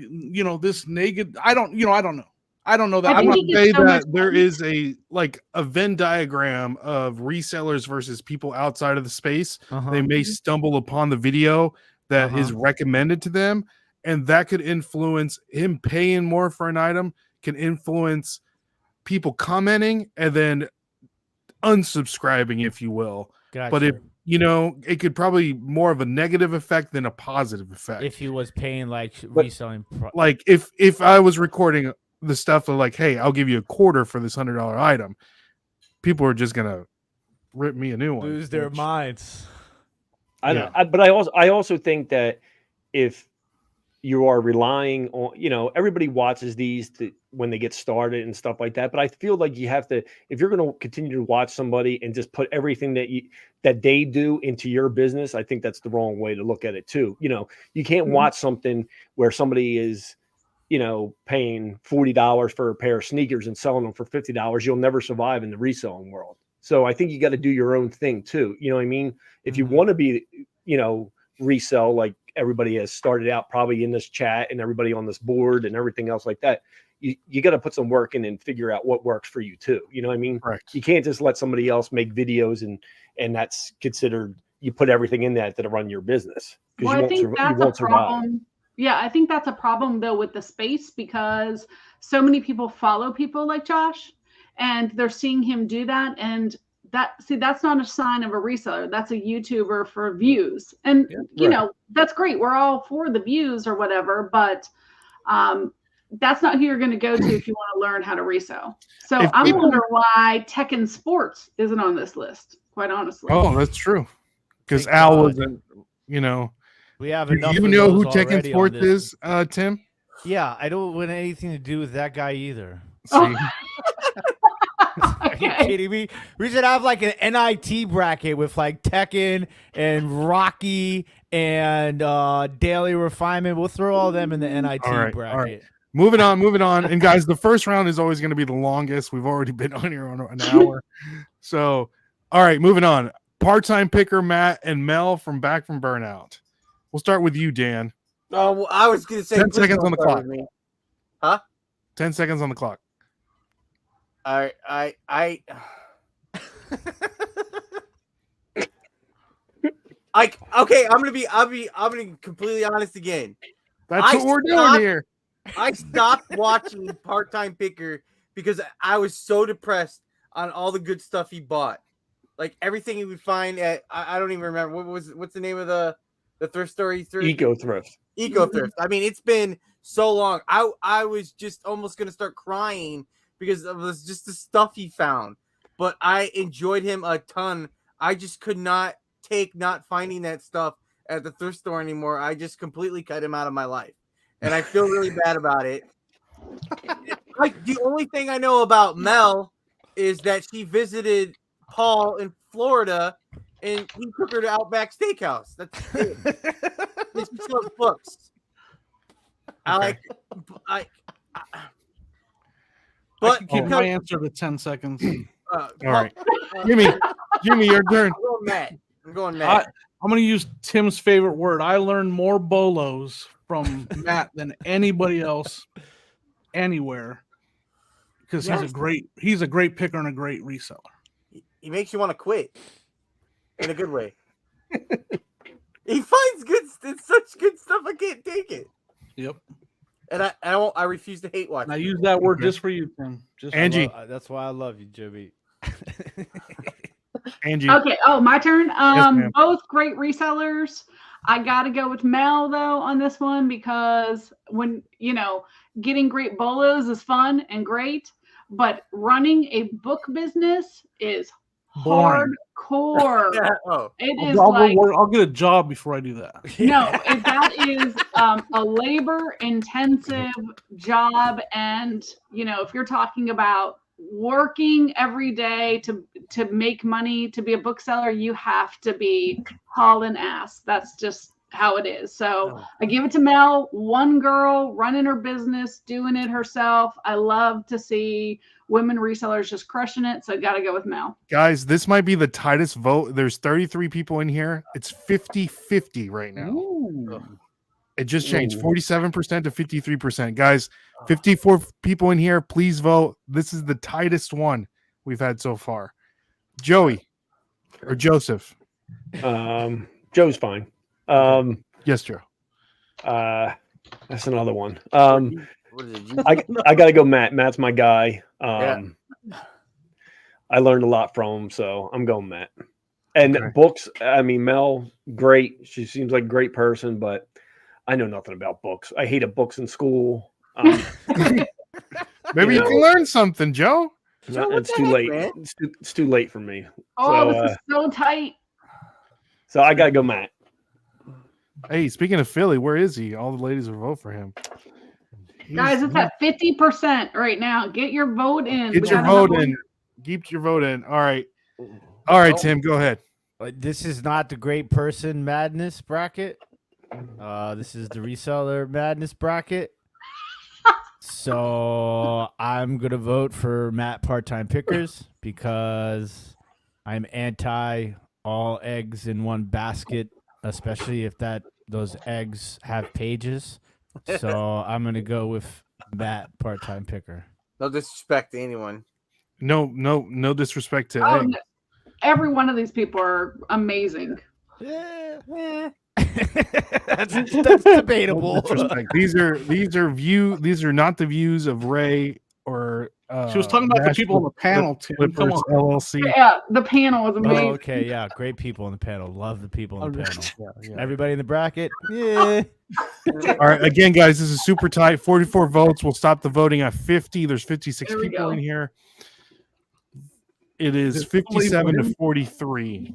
this negative. I don't know. I don't know that. I I'm think not he Say gets so much that there is a Venn diagram of resellers versus people outside of the space. Uh-huh. They may stumble upon the video that is recommended to them, and that could influence him paying more for an item, can influence people commenting and then unsubscribing, if you will. Gotcha. But if it could probably more of a negative effect than a positive effect. If he was paying like But- reselling, Like if I was recording the stuff of like, hey, I'll give you a quarter for this $100 item, people are just gonna rip me a new one. lose their which- minds. I don't. But I also think that if you are relying on, everybody watches these when they get started and stuff like that. But I feel like you have to, if you're going to continue to watch somebody and just put everything that they do into your business, I think that's the wrong way to look at it too. You can't watch something where somebody is, paying $40 for a pair of sneakers and selling them for $50. You'll never survive in the reselling world. So I think you got to do your own thing too. You know what I mean? If you want to be, resell like everybody has started out probably in this chat and everybody on this board and everything else like that, you got to put some work in and figure out what works for you too. You know what I mean? Correct. You can't just let somebody else make videos and that's considered, you put everything in that to run your business. Well, I think that's a problem. Yeah, I think that's a problem though with the space, because so many people follow people like Josh and they're seeing him do that. And that's not a sign of a reseller. That's a YouTuber for views. And that's great. We're all for the views or whatever, but that's not who you're going to go to if you want to learn how to resell. So I'm wondering why Tekken Sports isn't on this list, quite honestly. Oh, that's true. Because Al wasn't, We have enough. You know who Tekken Sports is, Tim? Yeah, I don't want anything to do with that guy either. See? Are you kidding me? We should have like an NIT bracket with like Tekken and Rocky and Daily Refinement. We'll throw all them in the NIT bracket. All right. Moving on. And guys, the first round is always going to be the longest. We've already been on here on an hour. So, all right, moving on. Part-time picker Matt and Mel from Back from Burnout. We'll start with you, Dan. Oh, well, I was going to say 10 seconds on the clock. Huh? 10 seconds on the clock. I okay, I'll be completely honest again. That's what we're doing here. I stopped watching Part-Time Picker because I was so depressed on all the good stuff he bought. Like everything he would find at I don't even remember what's the name of the thrift store he threw? Eco Thrift. I mean, it's been so long. I was just almost gonna start crying because it was just the stuff he found. But I enjoyed him a ton. I just could not take not finding that stuff at the thrift store anymore. I just completely cut him out of my life. And I feel really bad about it. Like the only thing I know about Mel is that she visited Paul in Florida and he took her to Outback Steakhouse. That's it. She sells books. But keep my answer to 10 seconds. All right. Jimmy, your turn. I'm going Matt. I'm going to use Tim's favorite word. I learned more bolos from Matt than anybody else anywhere, because he's a great picker and a great reseller. He makes you want to quit in a good way. He finds such good stuff. I can't take it. Yep. And I refuse to hate watch. I use that word just for you, Tim. Just Angie. That's why I love you, Jimmy. Angie. Okay. Oh, my turn. Yes, both great resellers. I got to go with Mel though on this one, because when getting great bolos is fun and great, but running a book business is boring. Hardcore. It is I'll get a job before I do that. No, that is a labor-intensive job, and if you're talking about working every day to make money to be a bookseller, you have to be hauling ass. That's just how it is. So I give it to Mel, one girl running her business, doing it herself. I love to see women resellers just crushing it. So I got to go with Mel. Guys, this might be the tightest vote. There's 33 people in here. It's 50-50 right now. Ooh. It just changed 47% to 53%. Guys, 54 people in here. Please vote. This is the tightest one we've had so far. Joey or Joseph? Joe's fine. Yes, Joe. That's another one. I got to go Matt. Matt's my guy. I learned a lot from him, so I'm going Matt. And Okay. books, I mean, Mel, great. She seems like a great person, but I know nothing about books. I hated books in school. Maybe you know, can learn something, Joe. Joe, what it's the too heck, late. man? It's too late for me. Oh, this is so tight. So I gotta go, Matt. Hey, speaking of Philly, where is he? All the ladies will vote for him. Guys, it's at 50% right now. Get your vote in. Get We your got vote another in. Keep your vote in. All right. All right, Tim, go ahead. This is not the Great Person Madness bracket. This is the Reseller Madness bracket. So I'm gonna vote for Matt Part-Time Pickers because I'm anti all eggs in one basket, especially if those eggs have pages. So I'm gonna go with Matt Part-Time Picker. No disrespect to anyone. No disrespect to Oh, Egg. no. Every one of these people are amazing. That's debatable. No disrespect. These are not the views of Ray or She was talking about the people on the panel, Tim. Come Flippers on. LLC. Yeah, the panel was amazing. Oh, okay, yeah, great people on the panel. Love the people on the panel. Yeah. Everybody in the bracket, yeah. All right, again, guys, this is super tight. 44 votes. We'll stop the voting at 50. There's 56 There we people go. in here. It is Is it 57 to 40? 43.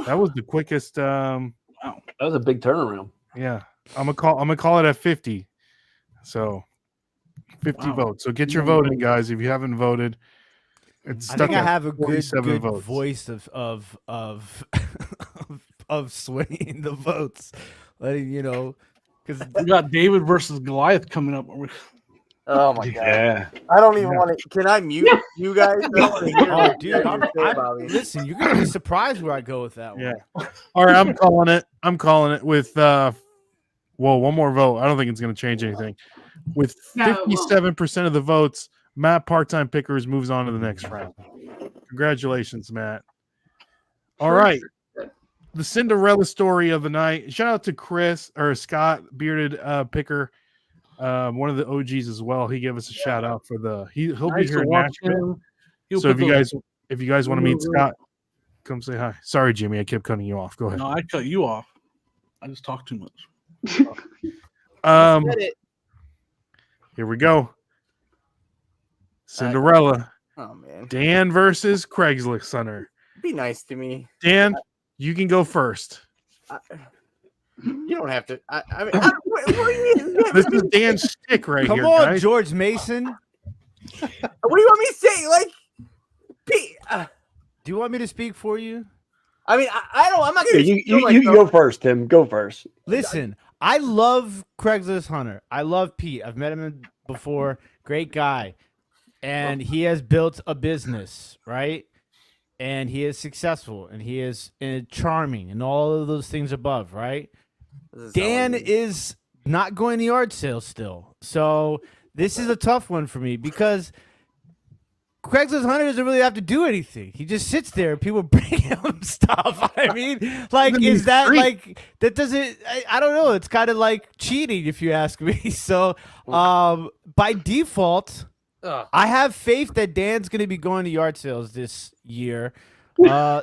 That was the quickest. That was a big turnaround. Yeah, I'm gonna call it at 50. So 50 votes. So get your vote in, guys. If you haven't voted, it's I stuck think I at have a good 47 votes. voice of swinging the votes, letting you know, because We got David versus Goliath coming up. Oh my god! Yeah. I don't even want to. Can I mute you guys? I don't wanna hear oh, what dude, you guys say about me. listen, you're gonna be surprised where I go with that one. Yeah. All right, I'm calling it with one more vote. I don't think it's going to change anything. With No, it won't. 57% of the votes, Matt Part-Time Pickers moves on to the next round. Congratulations, Matt. All right. The Cinderella story of the night. Shout out to Chris or Scott, bearded picker, one of the OGs as well. He gave us a shout out for he'll be here in Nashville. So if you guys want to meet Scott, come say hi. Sorry, Jimmy, I kept cutting you off. Go ahead. No, I cut you off. I just talk too much. Said it. Here we go. Cinderella. Oh man, Dan versus Craigslist Hunter. be nice to me. Dan, you can go first. You don't have to. I mean, what do you mean? This is Dan's stick right Come here, on, guys. George Mason. What do you want me to say? Like, Do you want me to speak for you? I mean, I don't. I'm not Yeah, gonna. you go first, Tim. Go first. Listen, I love Craigslist Hunter. I love Pete. I've met him before. Great guy. And he has built a business, right? And he is successful and he is charming and all of those things above, right? Dan is not going to yard sales still. So this is a tough one for me because Craigslist Hunter doesn't really have to do anything. He just sits there and people bring him stuff. I mean, like, is that like, that doesn't, I don't know. It's kind of like cheating if you ask me. So by default, I have faith that Dan's going to be going to yard sales this year.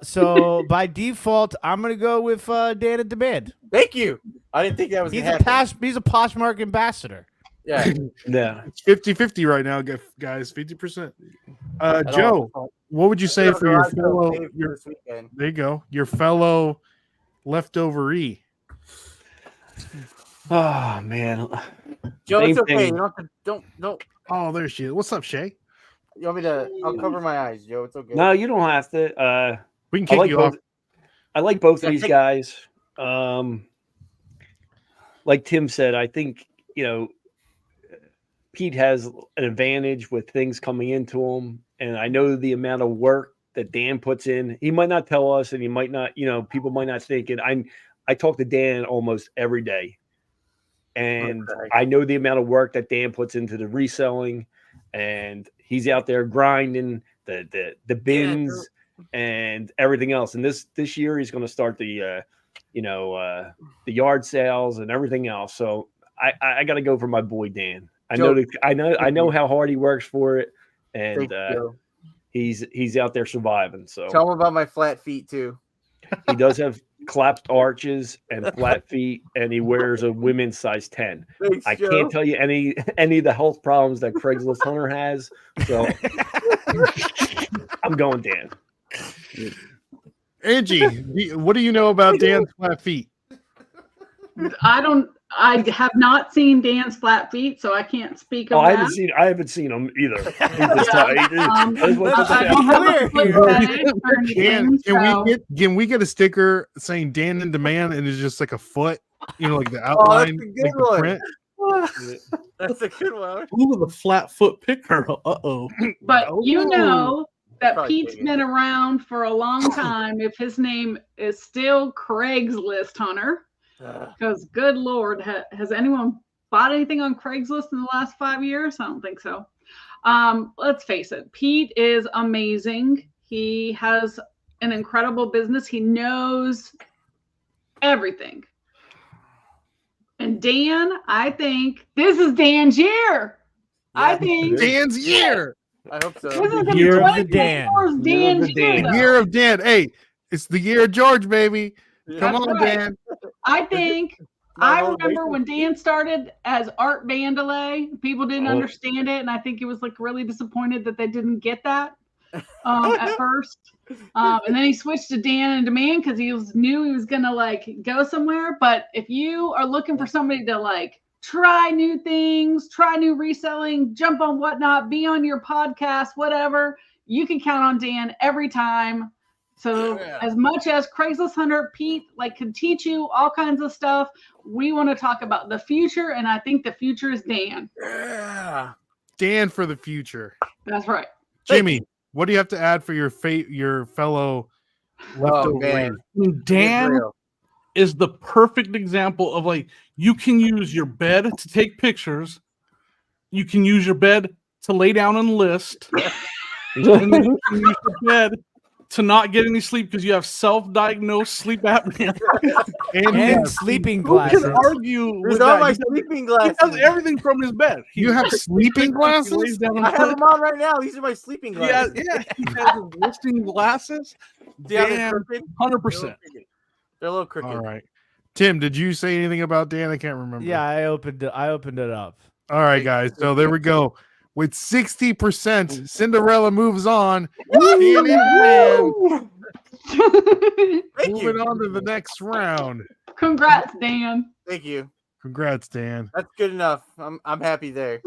So by default, I'm going to go with Dan at Demand. Thank you. I didn't think that was. He's gonna a happen. he's a Poshmark ambassador. Yeah. Yeah. It's 50-50 right now, guys. 50%. Joe, what would you say for your fellow? There you go. Your fellow leftover E. Oh man. Joe, Same it's okay. thing. You don't have to. Don't. Oh, there she is. What's up, Shay? You want me to? I'll cover my eyes, Joe. It's okay. No, you don't have to. We can I kick like you off. I like both of these guys. Like Tim said, I think Pete has an advantage with things coming into him, and I know the amount of work that Dan puts in. He might not tell us, and he might not. People might not think it. I talk to Dan almost every day, and I know the amount of work that Dan puts into the reselling, and he's out there grinding the bins and everything else. And this year he's going to start the yard sales and everything else. So I got to go for my boy Dan. I know how hard he works for it, and he's out there surviving. So Tell him about my flat feet too. he does have collapsed arches and flat feet, and he wears a women's size 10. Thanks, I Joe. can't tell you any of the health problems that Craigslist Hunter has. So I'm going Dan. Angie, what do you know about Dan's flat feet? I have not seen Dan's flat feet, so I can't speak on I that. haven't seen him either. Can we get a sticker saying Dan and Demand and it's just like a foot, like the Oh, that's outline, a good like the one. print? That's a good one. Ooh, the flat foot picker. Uh-oh. But you know that Probably Pete's kidding. been around for a long time if his name is still Craigslist Hunter. Because good Lord, has anyone bought anything on Craigslist in the last 5 years? I don't think so. Let's face it, Pete is amazing. He has an incredible business. He knows everything. And Dan, I think this is Dan's year. I think Dan's year. I hope so. this is gonna be Year of the Dan. 2024's Dan's year. though. Year of Dan. Hey, it's the year of George, baby. Come That's on, right. Dan. I think My I whole remember when basement- Dan started as Art Vandalay, people didn't Oh. understand it, and I think he was like really disappointed that they didn't get that at first. And then he switched to Dan and Demand because knew he was gonna like go somewhere. But if you are looking for somebody to like try new things, try new reselling, jump on Whatnot, be on your podcast, whatever, you can count on Dan every time. So Yeah. as much as Craigslist Hunter Pete can teach you all kinds of stuff, we want to talk about the future, and I think the future is Dan. Yeah. Dan for the future. That's right. Jimmy, what do you have to add for your fellow leftover? man. I mean, Dan Israel. is the perfect example of like you can use your bed to take pictures, you can use your bed to lay down and list, and then you can use your bed to not get any sleep because you have self-diagnosed sleep apnea. And sleeping Who glasses. can argue There's with all that? my He does- sleeping He glasses. does everything from his bed. You have sleeping He glasses? lays down and I have sleeps. them on right now. These are my sleeping Yeah, glasses. yeah. He has his listing glasses. Yeah, they're Dan, crooked. 100%. They're a little crooked. All right. Tim, did you say anything about Dan? I can't remember. Yeah, I opened it up. All right, guys. So there we go. With 60%, Cinderella moves on. Dan and Dan Thank moving you. on to the next round. Congrats, Dan. Thank you. Congrats, Dan. That's good enough. I'm happy there.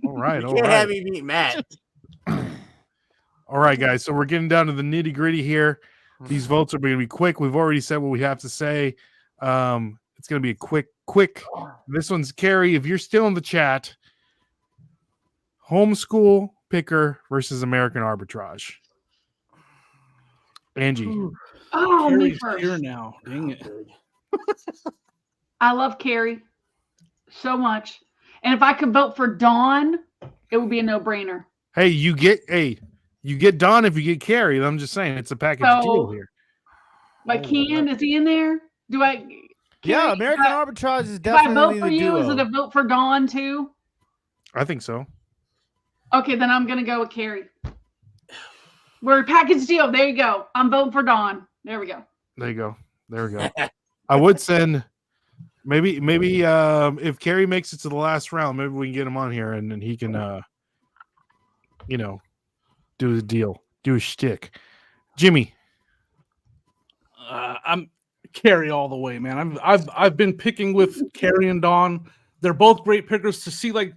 All right. You All can't have right. me beat Matt. All right, guys. So we're getting down to the nitty gritty here. These votes are going to be quick. We've already said what we have to say. It's going to be a quick. This one's Carrie. If you're still in the chat, homeschool picker versus American arbitrage. Angie. Oh, me Carrie's first. here now. Dang it. I love Carrie so much. And if I could vote for Dawn, it would be a no-brainer. Hey, you get Don if you get Carrie. I'm just saying it's a package So- deal here. But Ken, is he in there? Do I? Yeah, Carrie, American if I- arbitrage is If I vote definitely for the you, duo. is it a vote for Dawn too? I think so. Okay, then I'm gonna go with Carrie. We're a package deal. There you go. I'm voting for Dawn. There we go. There you go. There we go. I would send maybe if Carrie makes it to the last round, maybe we can get him on here and then he can do the deal, do a shtick. Jimmy. I'm Carrie all the way, man. I've been picking with Carrie and Dawn. They're both great pickers to see like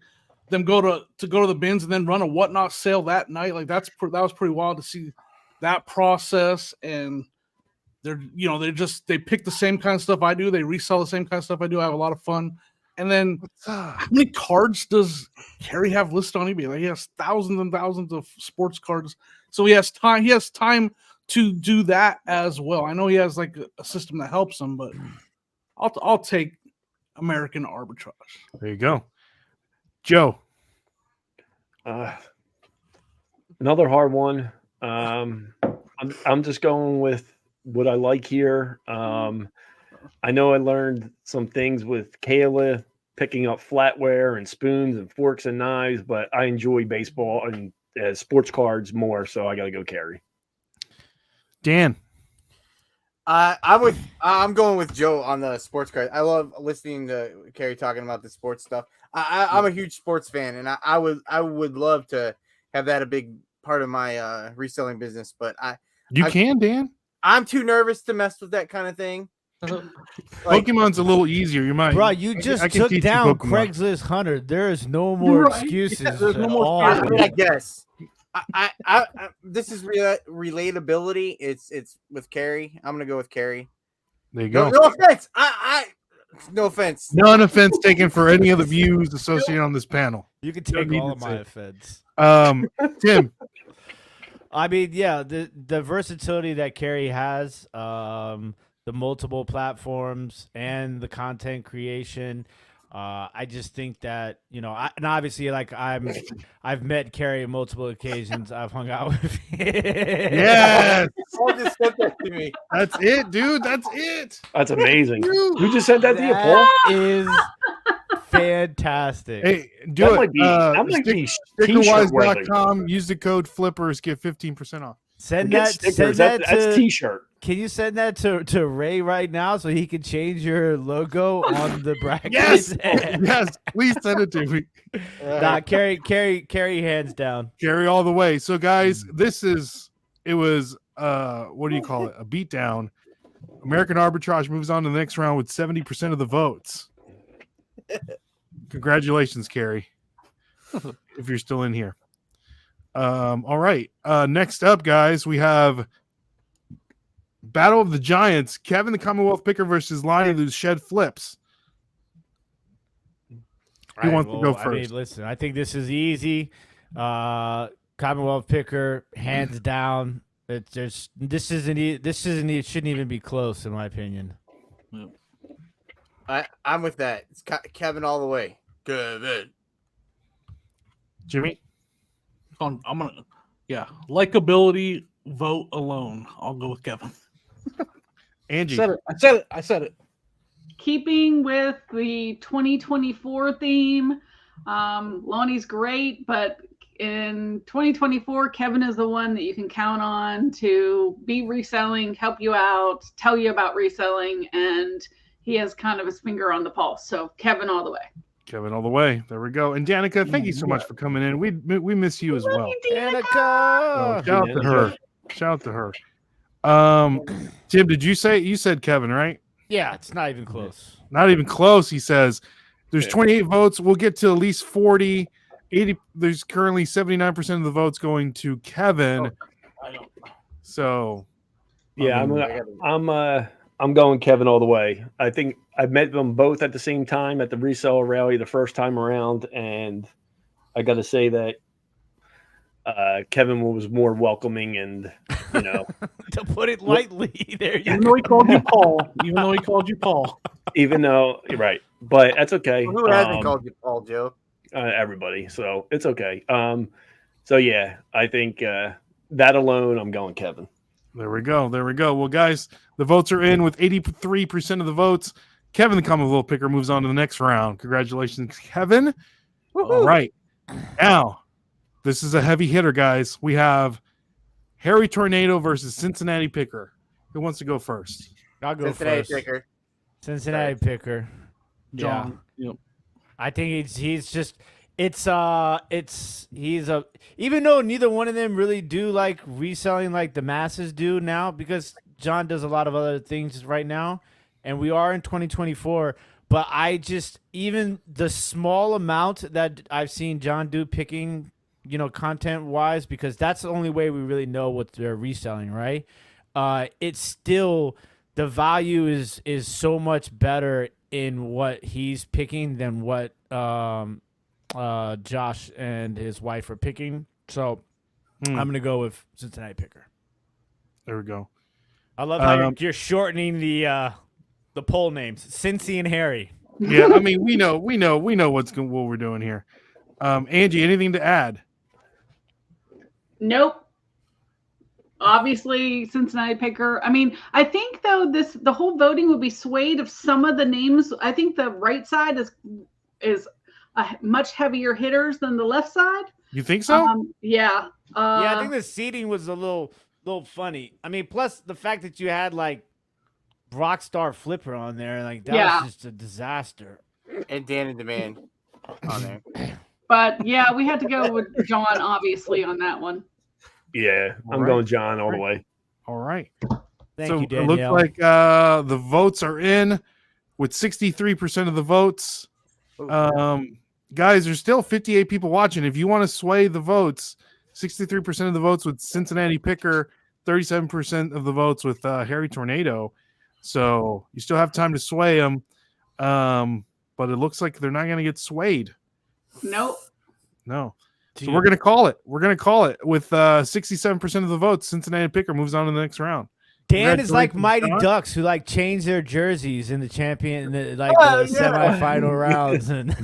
them go to the bins and then run a Whatnot sale that night. Like that was pretty wild to see that process. And they pick the same kind of stuff I do. They resell the same kind of stuff I do. I have a lot of fun. And then how many cards does Carrie have listed on eBay? Like he has thousands and thousands of sports cards. So he has time to do that as well. I know he has like a system that helps him, but I'll take American arbitrage. There you go. Joe. Another hard one. I'm just going with what I like here. I know I learned some things with Kayla picking up flatware and spoons and forks and knives, but I enjoy baseball and sports cards more, so I got to go Carey. Dan. I'm going with Joe on the sports card. I love listening to Carrie talking about the sports stuff. I'm a huge sports fan, and I would love to have that a big part of my reselling business. But You can, Dan. I'm too nervous to mess with that kind of thing. Pokemon's a little easier. You might, Bro, you just I can took teach you down Pokemon. Craigslist Hunter. There is no more Right. excuses. Yeah, there's no at more all. I mean, I guess. I this is relatability. It's with Carrie. I'm gonna go with Carrie. There you go. No offense. No offense. None offense taken for any of the views associated on this panel. You can No take need all to of say my it. offense. Tim. I mean, yeah, the versatility that Carrie has, the multiple platforms and the content creation. I just think that, and obviously, like I've met Carrie on multiple occasions. I've hung out with. Yes, Paul just said that to me. that's it, dude. That's it. That's amazing. Dude. Who just said that to you, Paul? That is fantastic. Hey, do That it. might be t-shirt worthy. Stickerwise.com. Use the code Flippers. Get 15% off. Send Forget that. stickers. Send that That's to. t-shirt. Can you send that to Ray right now so he can change your logo on the bracket? Yes, yes. Please send it to me. Nah, Carrie, hands down. Carry all the way. So, guys, it was what do you call it? A beatdown. American Arbitrage moves on to the next round with 70% of the votes. Congratulations, Carrie. If you're still in here. All right. Next up, guys, we have Battle of the Giants. Kevin the Commonwealth Picker versus Lion who shed flips. Who wants to go first? I mean, listen, I think this is easy. Commonwealth Picker, hands down. It's just this isn't. It shouldn't even be close, in my opinion. I'm with that. It's Kevin all the way. Kevin. Jimmy? I'm gonna, likability vote alone. I'll go with Kevin. Angie. I said it. Keeping with the 2024 theme, Lonnie's great, but in 2024, Kevin is the one that you can count on to be reselling, help you out, tell you about reselling, and he has kind of his finger on the pulse. So Kevin all the way. Kevin all the way. There we go. And Danica, thank you so much for coming in. We miss you as well. Danica! So shout out to her. Shout out to her. Tim, did you said Kevin, right? Yeah, it's not even close. Not even close. He says there's 28 votes. We'll get to at least 40. 80. There's currently 79% of the votes going to Kevin. So, yeah, I'm going Kevin all the way. I think I met them both at the same time at the reseller rally the first time around, and I got to say that Kevin was more welcoming and, to put it lightly, there you Even though he called you Paul. Even though, right, but that's okay. Who hasn't called you Paul, Joe? Everybody, so it's okay. So yeah, I think that alone, I'm going Kevin. there we go. Well, guys, the votes are in with 83% of the votes. Kevin, the Commonwealth Picker, moves on to the next round. Congratulations, Kevin. Woo-hoo. All right. Now, this is a heavy hitter, guys. We have Harry Tornado versus Cincinnati Picker. Who wants to go first? I'll go Cincinnati first. Picker. Cincinnati Picker. John. Yep. I think he's even though neither one of them really do like reselling like the masses do now, because John does a lot of other things right now, and we are in 2024. But even the small amount that I've seen John do picking, content wise, because that's the only way we really know what they're reselling, right? It's still, the value is so much better in what he's picking than what Josh and his wife are picking. So I'm gonna go with Cincinnati Picker. There we go. I love how you're shortening the poll names, Cincy and Harry. Yeah, I mean, we know what we're doing here. Angie, anything to add? Nope. Obviously, Cincinnati Picker. I mean, I think though the whole voting would be swayed if some of the names. I think the right side is much heavier hitters than the left side. You think so? Yeah. Yeah, I think the seating was a little funny. I mean, plus the fact that you had like Rockstar Flipper on there, like that Yeah. was just a disaster. And Dan and Demand on there. But yeah, we had to go with John, obviously, on that one. Yeah, I'm Right. going John all the way. All right. Thank So you, it Danielle. looks like the votes are in with 63% of the votes. Guys, there's still 58 people watching. If you want to sway the votes, 63% of the votes with Cincinnati Picker, 37% of the votes with Harry Tornado. So you still have time to sway them. But it looks like they're not going to get swayed. Nope. No. So we're going to call it. We're going to call it with 67% of the votes. Cincinnati Picker moves on to the next round. Dan is like Congratulations, Mighty John. Ducks who like change their jerseys in the the Yeah. semifinal rounds. And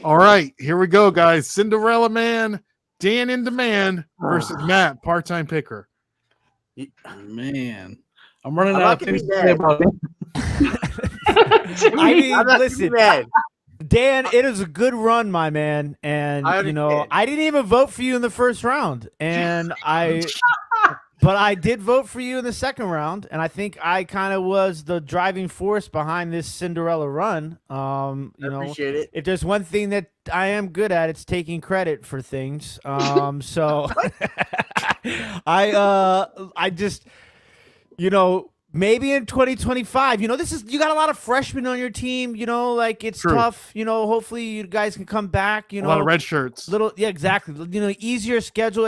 All right, here we go, guys. Cinderella Man, Dan in Demand versus Matt, part-time picker. Man, I'm running I'm out not of gonna things be to say mad. about it. I mean, I'm not listen, mad. Dan, it is a good run, my man. And I you know, understand. I didn't even vote for you in the first round, but I did vote for you in the second round, and I think I kind of was the driving force behind this Cinderella run. You I know, appreciate it. if there's one thing that I am good at, it's taking credit for things. So I just, you know, maybe in 2025, you know, you got a lot of freshmen on your team, you know, like it's True. tough, you know, hopefully you guys can come back, you A know, lot of red shirts. yeah, exactly. You know, easier schedule.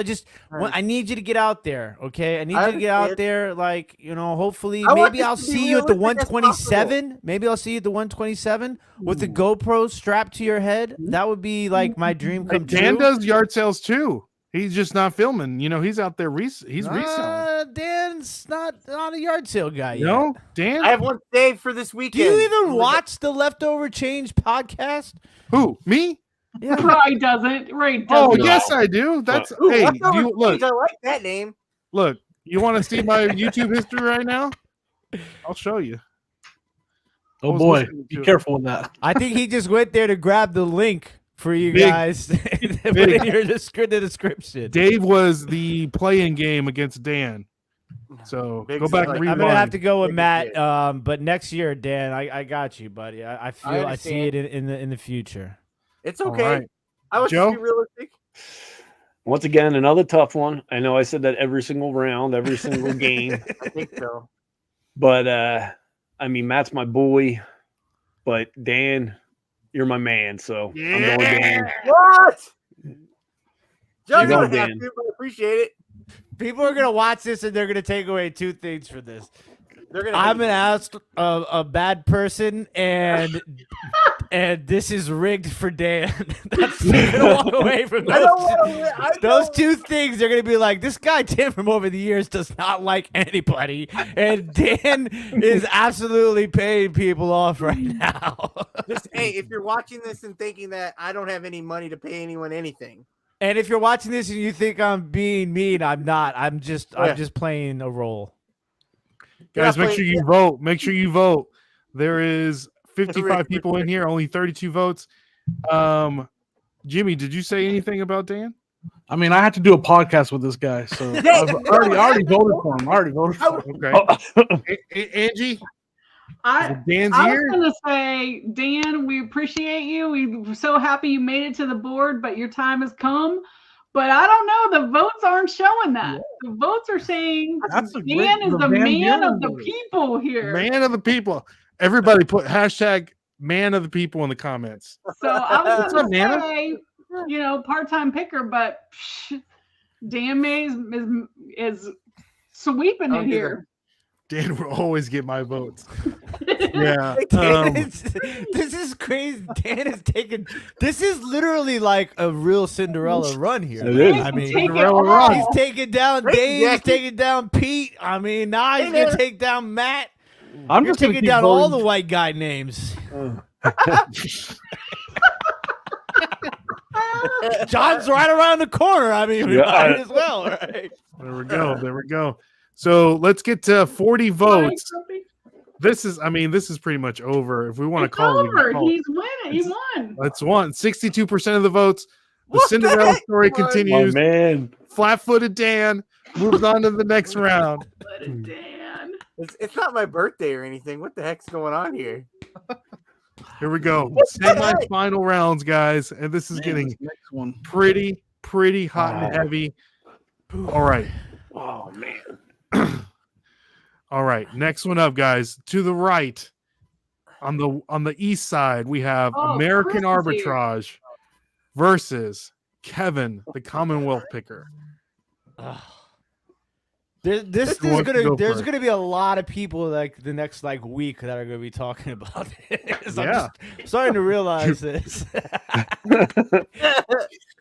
I need you to get out there. Okay. I need I you to get out understand. there. Like, you know, hopefully I want maybe this I'll to be see you at the realistic as 127. Maybe I'll see you at the 127 with the GoPro strapped to your head. That would be like my dream come true. Dan does yard sales too. He's just not filming. You know, he's out there. He's reselling. Dan's not a yard sale guy yet. No, Dan. I have one saved for this Do weekend. you even watch the Leftover Change podcast? Who? Me? Yeah. Ray doesn't. Oh, No. yes, I do. That's Ooh, hey. Leftover You look. Change, I like that name. Look. You want to see my YouTube history right now? I'll show you. I Oh was boy, listening be to it. careful with that. I think he just went there to grab the link for you Big. guys. Put in your the description. Dave was the playing game against Dan. So Big go back and like- rewind. I'm gonna have to go with Big Matt. shit. But next year, Dan, I got you, buddy. I feel I see it in the future. It's All okay. right. I was Joe? just be realistic. Once again, another tough one. I know I said that every single round, every single game. I think so. But I mean, Matt's my boy, but Dan, you're my man. So I'm going Dan. What? Joe, You you go, don't have Dan. to, but I appreciate it. People are gonna watch this and they're gonna take away two things for this. They're gonna. I'm an a bad person, and this is rigged for Dan. That's they're gonna walk away from I those. don't wanna, I Those don't- two things, they're gonna be like, this guy Tim from over the years does not like anybody, and Dan is absolutely paying people off right now. Just, hey, if you're watching this and thinking that I don't have any money to pay anyone anything, And if you're watching this and you think I'm being mean, I'm not. I'm just playing a role. Guys, Yeah, make sure you vote. Make sure you vote. There is 55 people in here, only 32 votes. Jimmy, did you say anything about Dan? I mean, I had to do a podcast with this guy, so I've already voted for him. I already voted for him. Okay. Angie, Dan's I here. was going to say, Dan, we appreciate you. We're so happy you made it to the board, but your time has come. But I don't know. The votes aren't showing that. The votes are saying That's a Dan great- is the the Van man Buren of the vote. people here. Man of the people. Everybody put hashtag man of the people in the comments. So I was What's going up, to Nana? say, you know, part-time picker, but Dan Mays is sweeping it here. Dan will always get my votes. Yeah. This is crazy. Dan is taking. This is literally like a real Cinderella run here. It is. I mean, Take it Cinderella all. run. he's taking down Great, Dave. He's Jackie. taking down Pete. I mean, now he's Hey, gonna man. take down Matt. I'm You're just gonna taking keep down all voting. the white guy names. John's right around the corner. I mean, we Yeah, might as well, right? There we go. There we go. So let's get to 40 votes. This is pretty much over. If we want to It's call it, we can over. call it. He's winning. He won. That's one. 62% of the votes The Cinderella story My continues. man. Flat-footed Dan moves on to the next round. Let it Dan. It's not my birthday or anything. What the heck's going on here? Here we go. Semi-final rounds, guys, and this is Man, getting this next one. pretty hot and heavy. All right. Oh man. All right. Next one up, guys. To the right, on the east side, we have American Chris is here. Arbitrage versus Kevin, the Commonwealth picker. There's Who wants to go there's first? gonna be a lot of people like the next like week that are gonna be talking about this. I'm Yeah. just starting to realize this.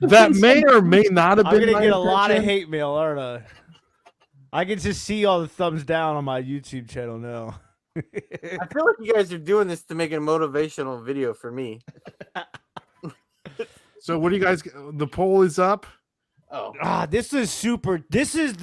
That may or may not have I'm been gonna my get a lot of intention. hate mail, aren't I? I can just see all the thumbs down on my YouTube channel now. I feel like you guys are doing this to make a motivational video for me. So what do you guys? The poll is up. Oh, This is super. This is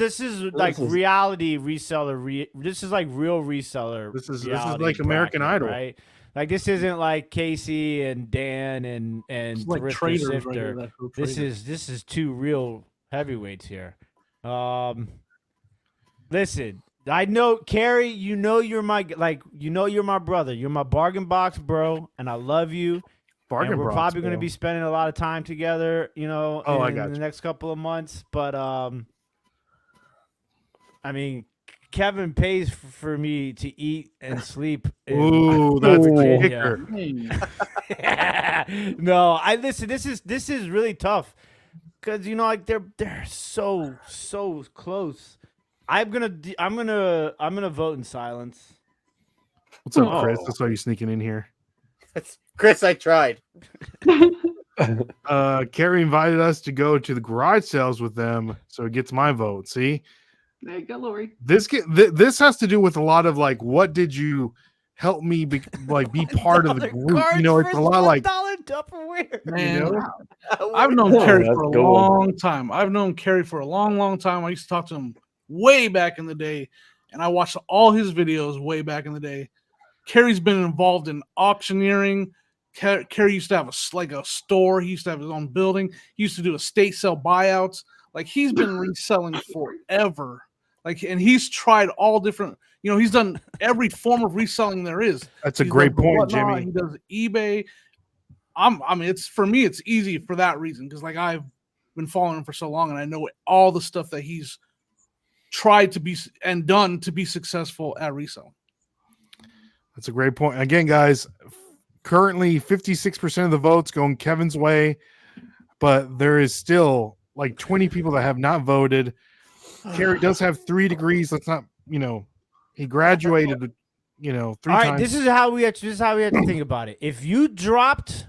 like is- reality reseller. This is like real reseller. This is reality like American bracket, Idol. right? Like this isn't like Casey and Dan and It's like Thrift or traders Sifter. right here. That go This traders. is two real heavyweights here. Listen, I know Carrie. You know you're my you're my brother. You're my bargain box bro, and I love you. Bargain And we're Bros, probably going to bro. be spending a lot of time together, you know, Oh, I in got the you. next couple of months. But I mean, Kevin pays for me to eat and sleep. in Ooh, that's a Virginia. kicker. No, I listen. This is really tough because you know, like they're so close. I'm gonna vote in silence. What's up, Chris? Oh. I saw you sneaking in here. Chris, I tried. Carrie invited us to go to the garage sales with them, so it gets my vote. See, There you go, Lori. this has to do with a lot of like, what did you help me be part of the group? You know, it's a lot like, $1 Tupperware. Man, you know? I've known Oh, Kerry that's for a good one. long time. I've known Kerry for a long time. I used to talk to him way back in the day, and I watched all his videos way back in the day. Kerry's been involved in auctioneering. Kerry used to have a store. He used to have his own building. He used to do estate sale buyouts. Like he's been reselling forever. Like, and he's tried all different. You know, he's done every form of reselling there is. that's a He's great done point, Whatnot, Jimmy. He does eBay. I mean, it's for me, it's easy for that reason because like I've been following him for so long, and I know all the stuff that he's tried to be and done to be successful at reselling. That's a great point. Again, guys, currently 56% of the votes going Kevin's way, but there is still like 20 people that have not voted. Carrie does have 3 degrees. Let's not, you know, he graduated, you know, 3 All times. right, this is how we have to think about it. If you dropped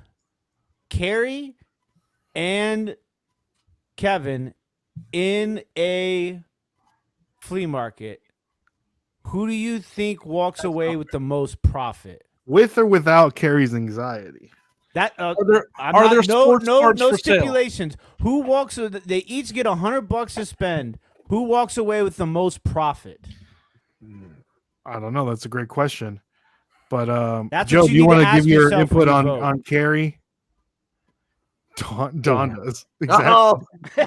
Carrie and Kevin in a flea market, who do you think walks away with the most profit? With or without Carrie's anxiety. That Are there no sports cards for sale? stipulations. Who walks? They each get $100 to spend. Who walks away with the most profit? I don't know. That's a great question. But That's Joe, what do you you need to want to give ask your yourself when input you vote. on Carrie? Don does. Exactly. Oh, You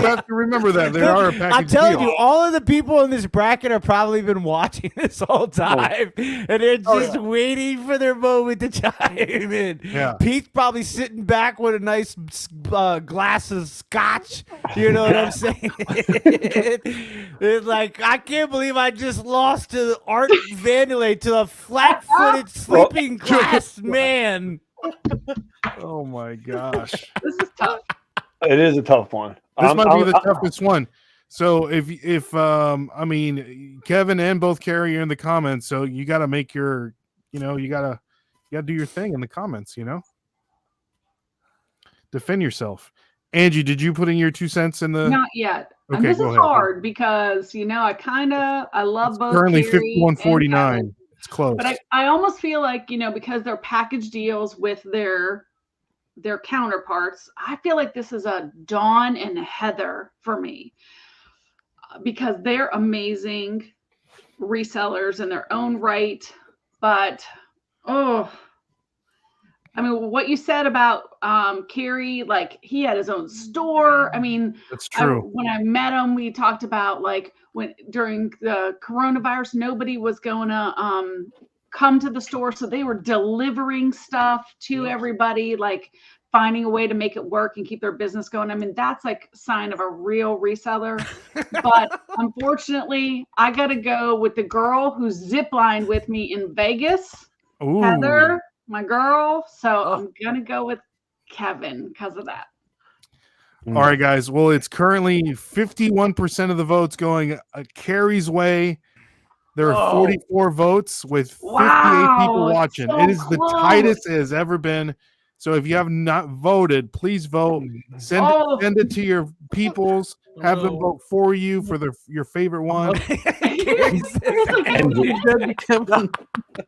have to remember that. There are a package I'm telling deal. you, all of the people in this bracket have probably been watching this whole time, and they're just waiting for their moment to chime in. Yeah. Pete's probably sitting back with a nice glass of scotch. You know what I'm saying? It's like, I can't believe I just lost to Art Vandelay, to a flat-footed sleeping glass man. Oh my gosh. This is tough. It is a tough one. This might be the toughest one. So if I mean, Kevin and both Carrie are in the comments, so you got to make your, you know, you got to do your thing in the comments, you know. Defend yourself. Angie, did you put in your 2 cents in the? Not yet. And Okay, this go is ahead. hard because, you know, I love both. Currently Carrie and 51.49. Kevin. It's close. But I almost feel like, you know, because they're package deals with their counterparts, I feel like this is a Dawn and Heather for me, because they're amazing resellers in their own right. But I I mean, what you said about Kerry, like he had his own store. I mean, That's true. when I met him, we talked about like when during the coronavirus, nobody was going to come to the store, so they were delivering stuff to everybody, like finding a way to make it work and keep their business going. I mean, that's like a sign of a real reseller. But unfortunately, I got to go with the girl who ziplined with me in Vegas, Ooh. Heather, my girl. So I'm going to go with Kevin because of that. All right, guys. Well, it's currently 51% of the votes going Carrie's way. There are 44 votes with 58 people watching. So it is the close. tightest it has ever been. So if you have not voted, please vote. Send it to your peoples. Have them vote for you for your favorite one.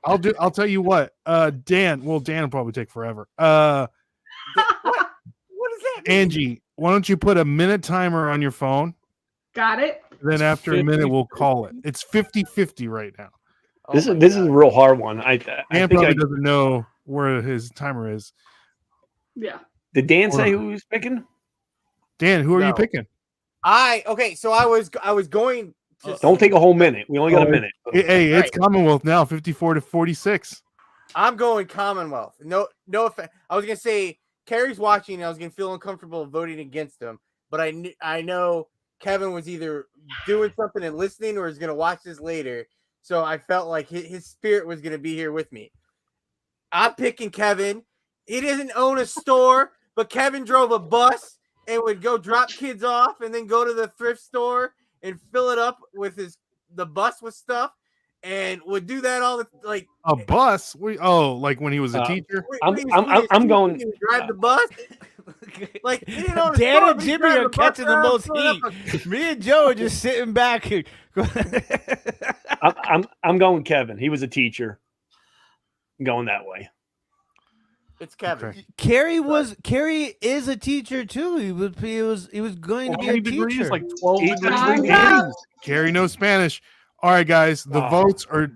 I'll tell you what. Dan will probably take forever. What is that? Angie, why don't you put a minute timer on your phone? Got it. Then after a minute, we'll call it. It's 50-50 right now. This is a real hard one. I Dan think probably doesn't know where his timer is. Yeah. Did Dan say who he was picking? Dan, who are you picking? So I was going to Don't take a whole minute. We only got a minute. Hey, it's Commonwealth now, 54-46. I'm going Commonwealth. No offense. I was gonna say Carrie's watching, and I was gonna feel uncomfortable voting against him, but I know Kevin was either doing something and listening, or is gonna watch this later. So I felt like his spirit was gonna be here with me. I'm picking Kevin. He doesn't own a store, but Kevin drove a bus and would go drop kids off and then go to the thrift store and fill it up with the bus with stuff, and would do that all the like a bus. Like when he was a teacher. I'm going to drive the bus. Like Dan and Jimmy are catching the most heat. Me and Joe are just sitting back. I'm going Kevin. He was a teacher. I'm going that way. It's Kevin. Okay. Carrie is a teacher too. He was going to be a teacher. Like 12 degrees. Carrie knows Spanish. All right, guys. The votes are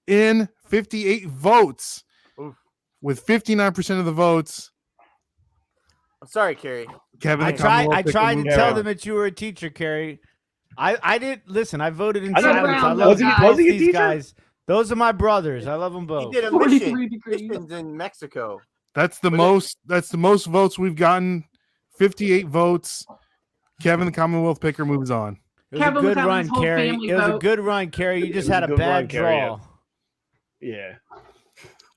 in. 58 votes. Oof. With 59% of the votes. I'm sorry, Carrie. Kevin, I tried to tell them that you were a teacher, Carrie. I didn't listen. I voted in silence. I love both these guys. Those are my brothers. I love them both. He did a missions in Mexico. That's the most votes we've gotten. 58 votes. Kevin, the Commonwealth picker, moves on. It was a good run, Carrie. It was a good run, Carrie. You just had a bad draw. Yeah.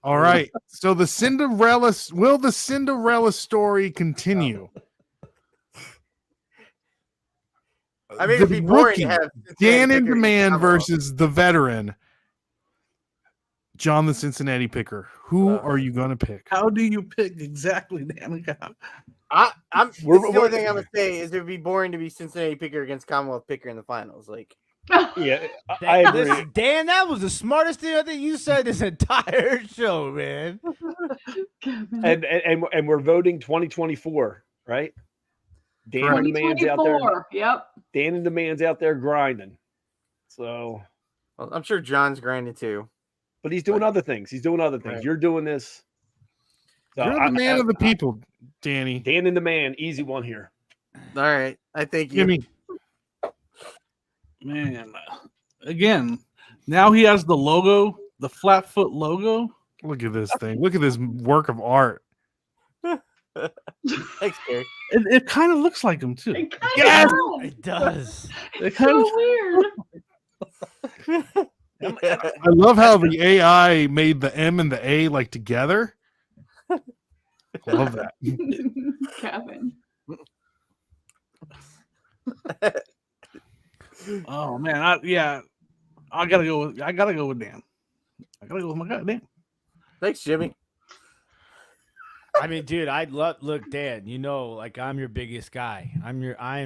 All right. So the Cinderella story continue? I mean, it'd be boring to have Dan in demand versus the veteran, John the Cincinnati picker. Who are you going to pick? How do you pick exactly, Dan? The only thing I'm going to say is it would be boring to be Cincinnati picker against Commonwealth picker in the finals. Like, yeah, I agree. Dan, that was the smartest thing I think you said this entire show, man. and we're voting 2024, right? Dan and the man's out there. Yep. Dan and the man's out there grinding. So, well, I'm sure John's grinding too. But he's doing other things. Right. You're doing this. So you're the man of the people, Danny. Dan and the man, easy one here. All right, I think Jimmy. Man, again, now he has the logo, the flat foot logo. Look at this thing. Look at this work of art. Thanks, Gary. It kind of looks like him too. Yes, it does. It's so weird. I love how the AI made the M and the A like together. I love that. Kevin. Oh man, I gotta go with Dan. I gotta go with my guy Dan. Thanks, Jimmy. I mean, dude, look, Dan. You know, like I'm your biggest guy. I am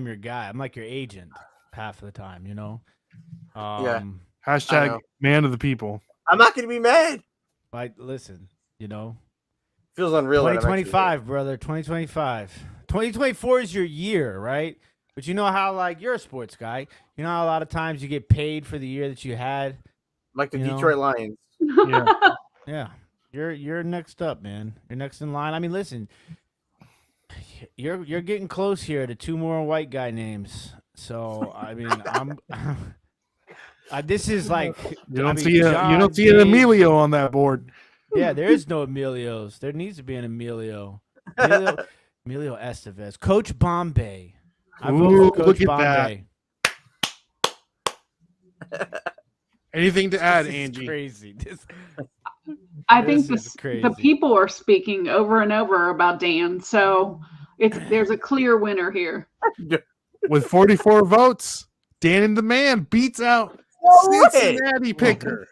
your guy. I'm like your agent half of the time. You know. Yeah. Hashtag man of the people. I'm not gonna be mad. Like, listen, you know. Feels unreal. 2025, brother. 2025. 2024 is your year, right? But you know how, like, you're a sports guy. You know how a lot of times you get paid for the year that you had? Like the Detroit Lions. Yeah. Yeah. You're next up, man. You're next in line. I mean, listen, you're getting close here to 2 more white guy names. So I mean, I'm. This is like You don't see you don't see an Emilio on that board. Yeah, there is no Emilios. There needs to be an Emilio. Emilio Estevez, Coach Bombay. I vote for Coach look at Bombay. Anything to add, This is Angie? crazy. I think This is the crazy. people are speaking over and over about Dan, so there's a clear winner here. With 44 votes, Dan and the Man beats out No way. Cincinnati Picker.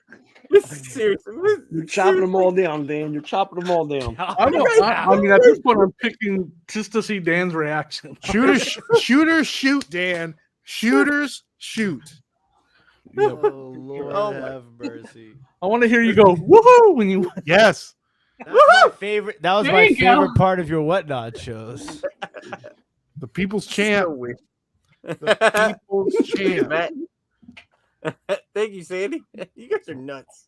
Seriously, You're chopping them all down, Dan. You're chopping them all down. I mean, at this point, I'm picking just to see Dan's reaction. Shooters shoot, Dan. Shooters shoot. Oh Lord Oh, my- have mercy. I want to hear you go woohoo when you. Yes. That was my favorite. That was There my you go. favorite part of your whatnot shows. The people's champ. So weird. People's champ. Matt. Thank you, Sandy. You guys are nuts.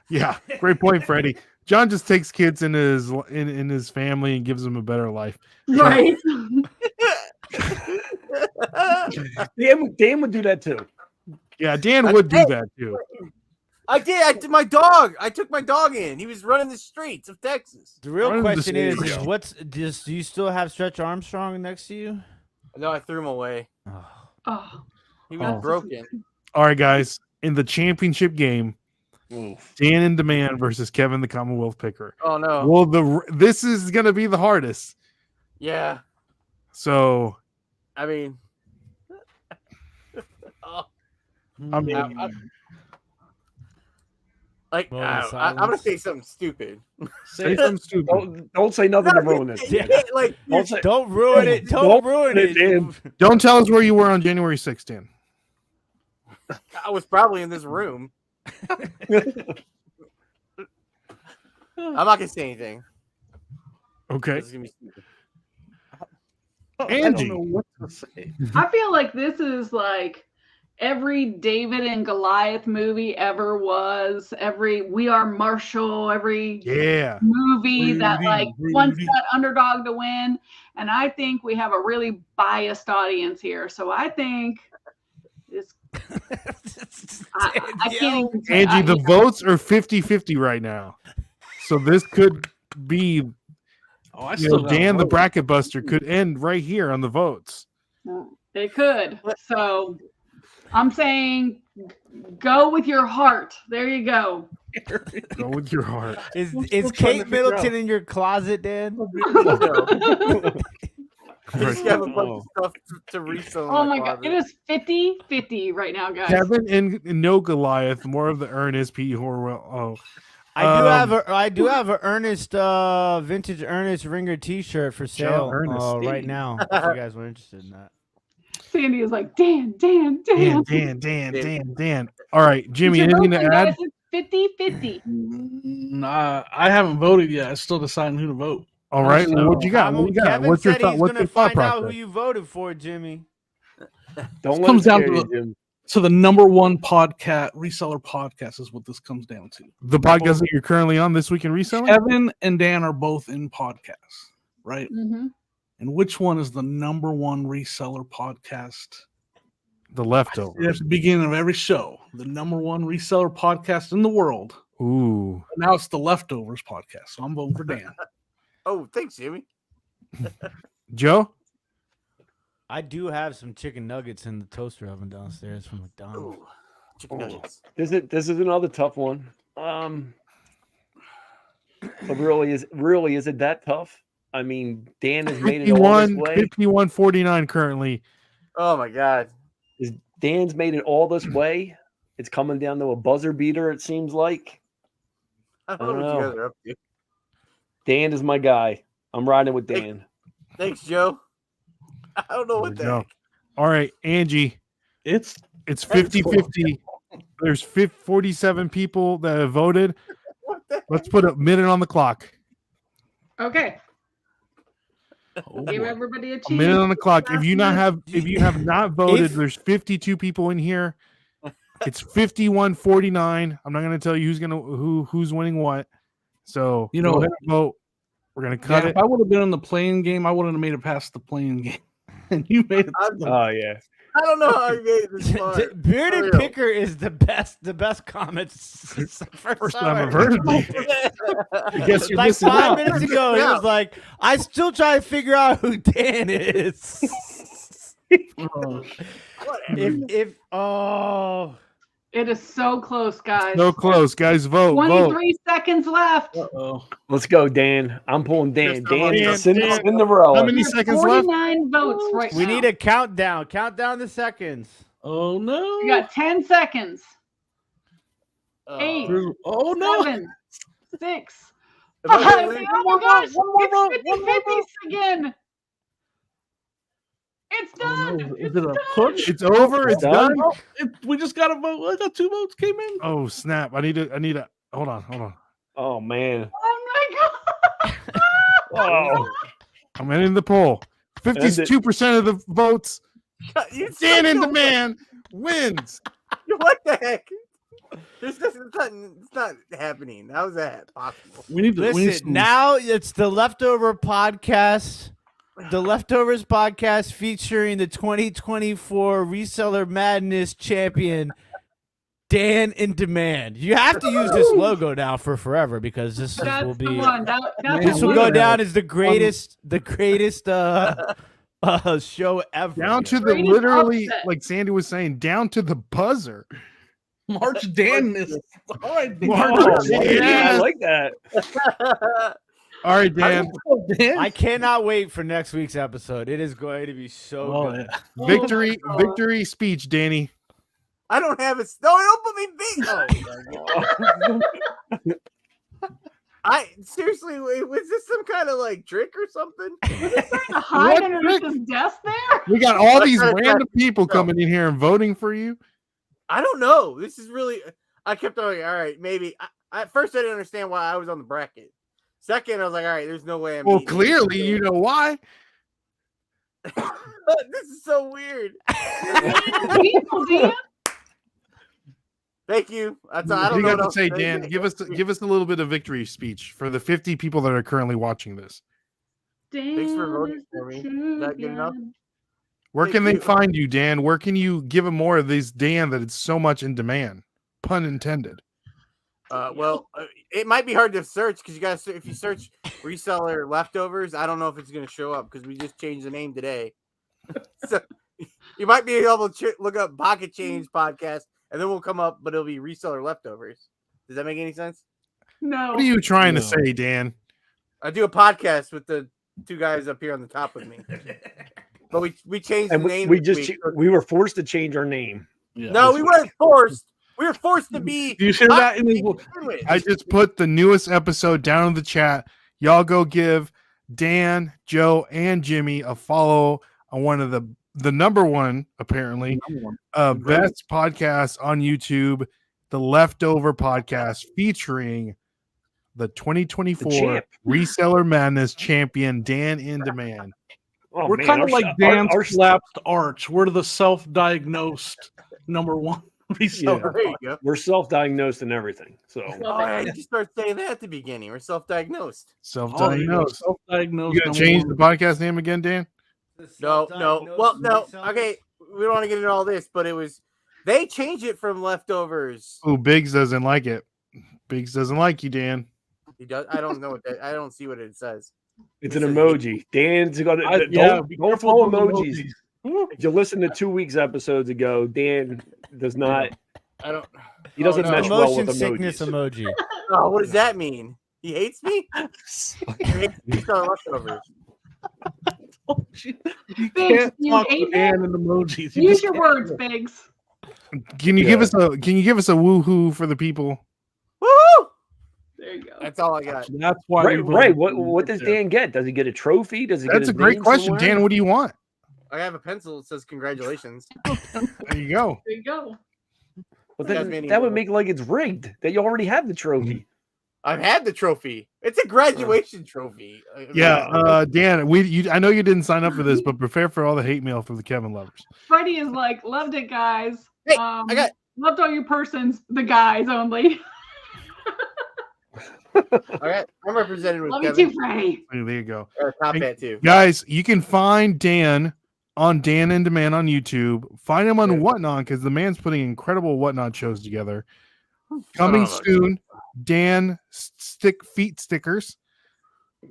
Yeah, great point, Freddie. John just takes kids in his family and gives them a better life. Right. Dan would do that too. Yeah, Dan would do that too. I did. I did my dog. I took my dog in. He was running the streets of Texas. The real Run the question is studio. do you still have Stretch Armstrong next to you? No, I threw him away. Oh. Oh, He was Oh. broken. All right, guys. In the championship game, Oof. Dan and Demand versus Kevin the Commonwealth Picker. Oh no. Well, this is going to be the hardest. Yeah. So, I mean. Oh, I mean, like Moment of I'm gonna silence. say something stupid. say something stupid. Don't say nothing to ruin it. Yeah, like Don't say, Don't ruin it. Don't ruin it. Dan. Don't tell us where you were on January 6th, Dan. I was probably in this room. I'm not gonna say anything. Okay. This is gonna be stupid. I Angie. don't know what to say. I feel like this is like every David and Goliath movie ever was. Every We Are Marshall. Every Yeah. movie that like Rudy. wants that underdog to win. And I think we have a really biased audience here. So I think this. I can't even say. Angie, the votes are 50-50 right now. So this could be, Oh, I you still know, got Dan the vote. bracket buster could end right here on the votes. They could. So I'm saying go with your heart. There you go. Go with your heart. Is still is trying to Kate figure Middleton in your closet, Dan? I just have a bunch of stuff to resell. in Oh my God. closet. It is 50-50 right now, guys. Kevin and no Goliath, more of the Ernest P. Horwell. Oh, I do have a Ernest vintage Ernest Ringer T-shirt for sale Ernest. right now. If you guys were interested in that. Sandy is like, Dan. Dan. All right, Jimmy, It's your anything to birthday, add? guys. It's 50-50. Nah, I haven't voted yet. I'm still deciding who to vote. All right, well, what you got? What you got? Kevin What's your said thought? he's What's gonna your thought find out who process? you voted for, Jimmy. Don't let Comes it down scare to you, Jim. So the number one podcast, reseller podcast, is what this comes down to. The podcast that you're currently on this week in reselling? Kevin and Dan are both in podcasts, right? Mm-hmm. And which one is the number one reseller podcast? The leftovers. At the beginning of every show, the number one reseller podcast in the world. Ooh. Now it's the Leftovers podcast. So I'm voting for Dan. Oh, thanks, Jimmy. Joe? I do have some chicken nuggets in the toaster oven downstairs from McDonald's. Ooh, chicken nuggets. This is another tough one. But really, is it that tough? I mean, Dan has made it all this way. 51-49 currently. Oh my God. Dan's made it all this way. It's coming down to a buzzer beater, it seems like. I don't know what you guys are up to. Dan is my guy. I'm riding with Dan. Thanks, Joe. I don't know what There we the go. heck. All right, Angie. It's It's 50-50. There's 47 people that have voted. What the Let's put a minute on the clock. Okay. oh Give boy. everybody a A chance. minute on the clock. If you have not voted, If- there's 52 people in here. It's 51-49. I'm not going to tell you who's winning what. So You know, go ahead and vote. We're gonna cut if it. I would have been on the playing game, I wouldn't have made it past the playing game. And you made it. Oh yeah. I don't know how you made it this far. Bearded For real. Picker is the best comments. First time I've heard of it. I guess you're Like missing 5 out. minutes ago, he was like, I still try to figure out who Dan is. It is so close, guys. So close, guys. Vote. 23 seconds left. Uh-oh. Let's go, Dan. I'm pulling Dan. Dan, Dan, send Dan. us in the row. How many seconds left? 49 votes right We now. need a countdown. Count down the seconds. Oh no. You got 10 seconds. Oh. 8, Oh no. 7, 6, If I 5. win- Oh my gosh, it's 50-50 again. It's Oh, done. no. Is It's it a done. push? It's over. It's done. Oh, we just got a vote. I got 2 votes came in. Oh snap! I need a. Hold on. Oh man. Oh my god. Oh. I'm ending the poll. 52% of the votes. You Dan in such a- demand wins. What the heck? It's not happening. How is that possible? We need to Listen, now it's the Leftover Podcast. The Leftovers Podcast featuring the 2024 Reseller Madness champion, Dan in Demand. You have to use this logo now for forever because this That's will the be one. That's this the will one. go down as the greatest show ever. Down to the Greatest literally, upset. like Sandy was saying, down to the buzzer. March Dan is all right. Dan. March Oh, Dan. yeah, I like that. All right, Dan. Dan. I cannot wait for next week's episode. It is going to be so Oh, good. yeah. Victory speech, Danny. I don't have it. No, don't put me big. Oh, my God. I seriously, was this some kind of like trick or something? Was it trying to hide What underneath trick? this desk there? We got all these Let's try to random people coming in here and voting for you. I don't know. This is really. I kept going. All right, maybe. At first, I didn't understand why I was on the bracket. Second, I was like, all right, there's no way I'm. Well, beating clearly, this. you know why. This is so weird. People, Dan. Thank you. I What don't you know. got what to else say, to Dan? Give us a little bit of victory speech for the 50 people that are currently watching this. Thanks for voting Dan for is me. the Is that good enough? champion. Where Thank can they you. find you, Dan? Where can you give them more of this Dan that it's so much in demand? Pun intended. Well, it might be hard to search because you guys, if you search reseller leftovers, I don't know if it's going to show up because we just changed the name today. So you might be able to look up Pocket Change podcast, and then we'll come up, but it'll be reseller leftovers. Does that make any sense? No. What are you trying to No. say, Dan? I do a podcast with the two guys up here on the top with me, but we changed And the name. we this just week. we were forced to change our name. Yeah, No, this we week. weren't forced. We were forced to be. Do you hear that? In the, I just put the newest episode down in the chat. Y'all go give Dan, Joe, and Jimmy a follow on one of the number one, apparently, best podcast on YouTube, the Leftover Podcast, featuring the 2024 champ. Reseller Madness champion, Dan in Demand. Oh, we're man, kind of our- like our- Dan's our- collapsed arch. We're the self-diagnosed number one reseller. There you go. We're self-diagnosed and everything. So Oh, I just start saying that at the beginning. We're self-diagnosed. Self-diagnosed. Self-diagnosed. You gonna number change one. the podcast name again, Dan? No. Well, no. Okay, we don't want to get into all this, but they changed it from leftovers. Ooh, Biggs doesn't like it. Biggs doesn't like you, Dan. He does. I don't know I don't see what it says. it's an emoji. Dan's gonna Be don't careful follow with those emojis. If you listen to 2 weeks episodes ago, Dan does not. I don't. He doesn't no. mesh well with Motion sickness emojis. emoji. Oh, what does that mean? He hates me. He hates me for leftovers. You Biggs, can't you talk hate to Dan and emojis. You Use just your can't. words, Biggs. Can you give us a woohoo for the people? Woo! There you go. That's all I got. That's why. Right, we voted right. for What you does there. Dan get? Does he get a trophy? Does he get That's his a great name question, somewhere? Dan. What do you want? I have a pencil that says congratulations. There you go. There you go. But Guys then, made that would any- make like it's rigged that you already have the trophy. I've had the trophy. It's a graduation trophy. Yeah, Dan. I know you didn't sign up for this, but prepare for all the hate mail from the Kevin lovers. Freddie is like, loved it, guys. Hey, I got- loved all your persons, the guys only. All right, I'm represented with Love you Kevin. too, Freddie. There you go. Top Hey, hat too. Guys, you can find Dan on Dan and Demand on YouTube. Find him on Yeah. Whatnot because the man's putting incredible Whatnot shows together. I don't Coming know about soon, Dan feet stickers.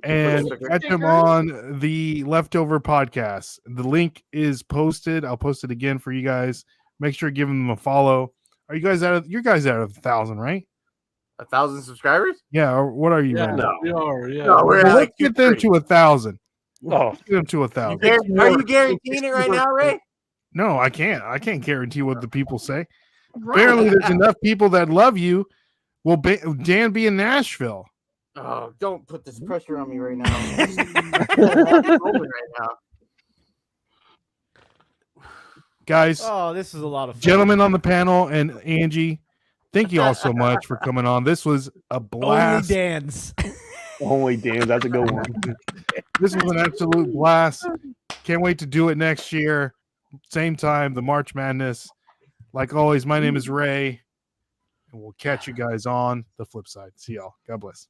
And sticker. catch him on the Leftover podcast. The link is posted. I'll post it again for you guys. Make sure to give them a follow. Are you guys out of 1,000, right? 1,000 subscribers? Yeah, or what are you Yeah, right now? we are. Yeah. No, we're Well, at let's like get them 230. to 1,000. Oh, Get them to 1,000. Are you guaranteeing it right now, Ray? No, I can't. I can't guarantee what the people say. Right. Apparently, there's enough people that love you. Will Dan be in Nashville? Oh, don't put this pressure on me right now. right now. Guys, Oh, this is a lot of fun. gentlemen on the panel, and Angie, thank you all so much for coming on. This was a Only blast. dance. only damn, that's a good one. This was an absolute blast. Can't wait to do it next year. Same time, the March Madness. Like always, my name is Ray, and we'll catch you guys on the flip side. See y'all. God bless.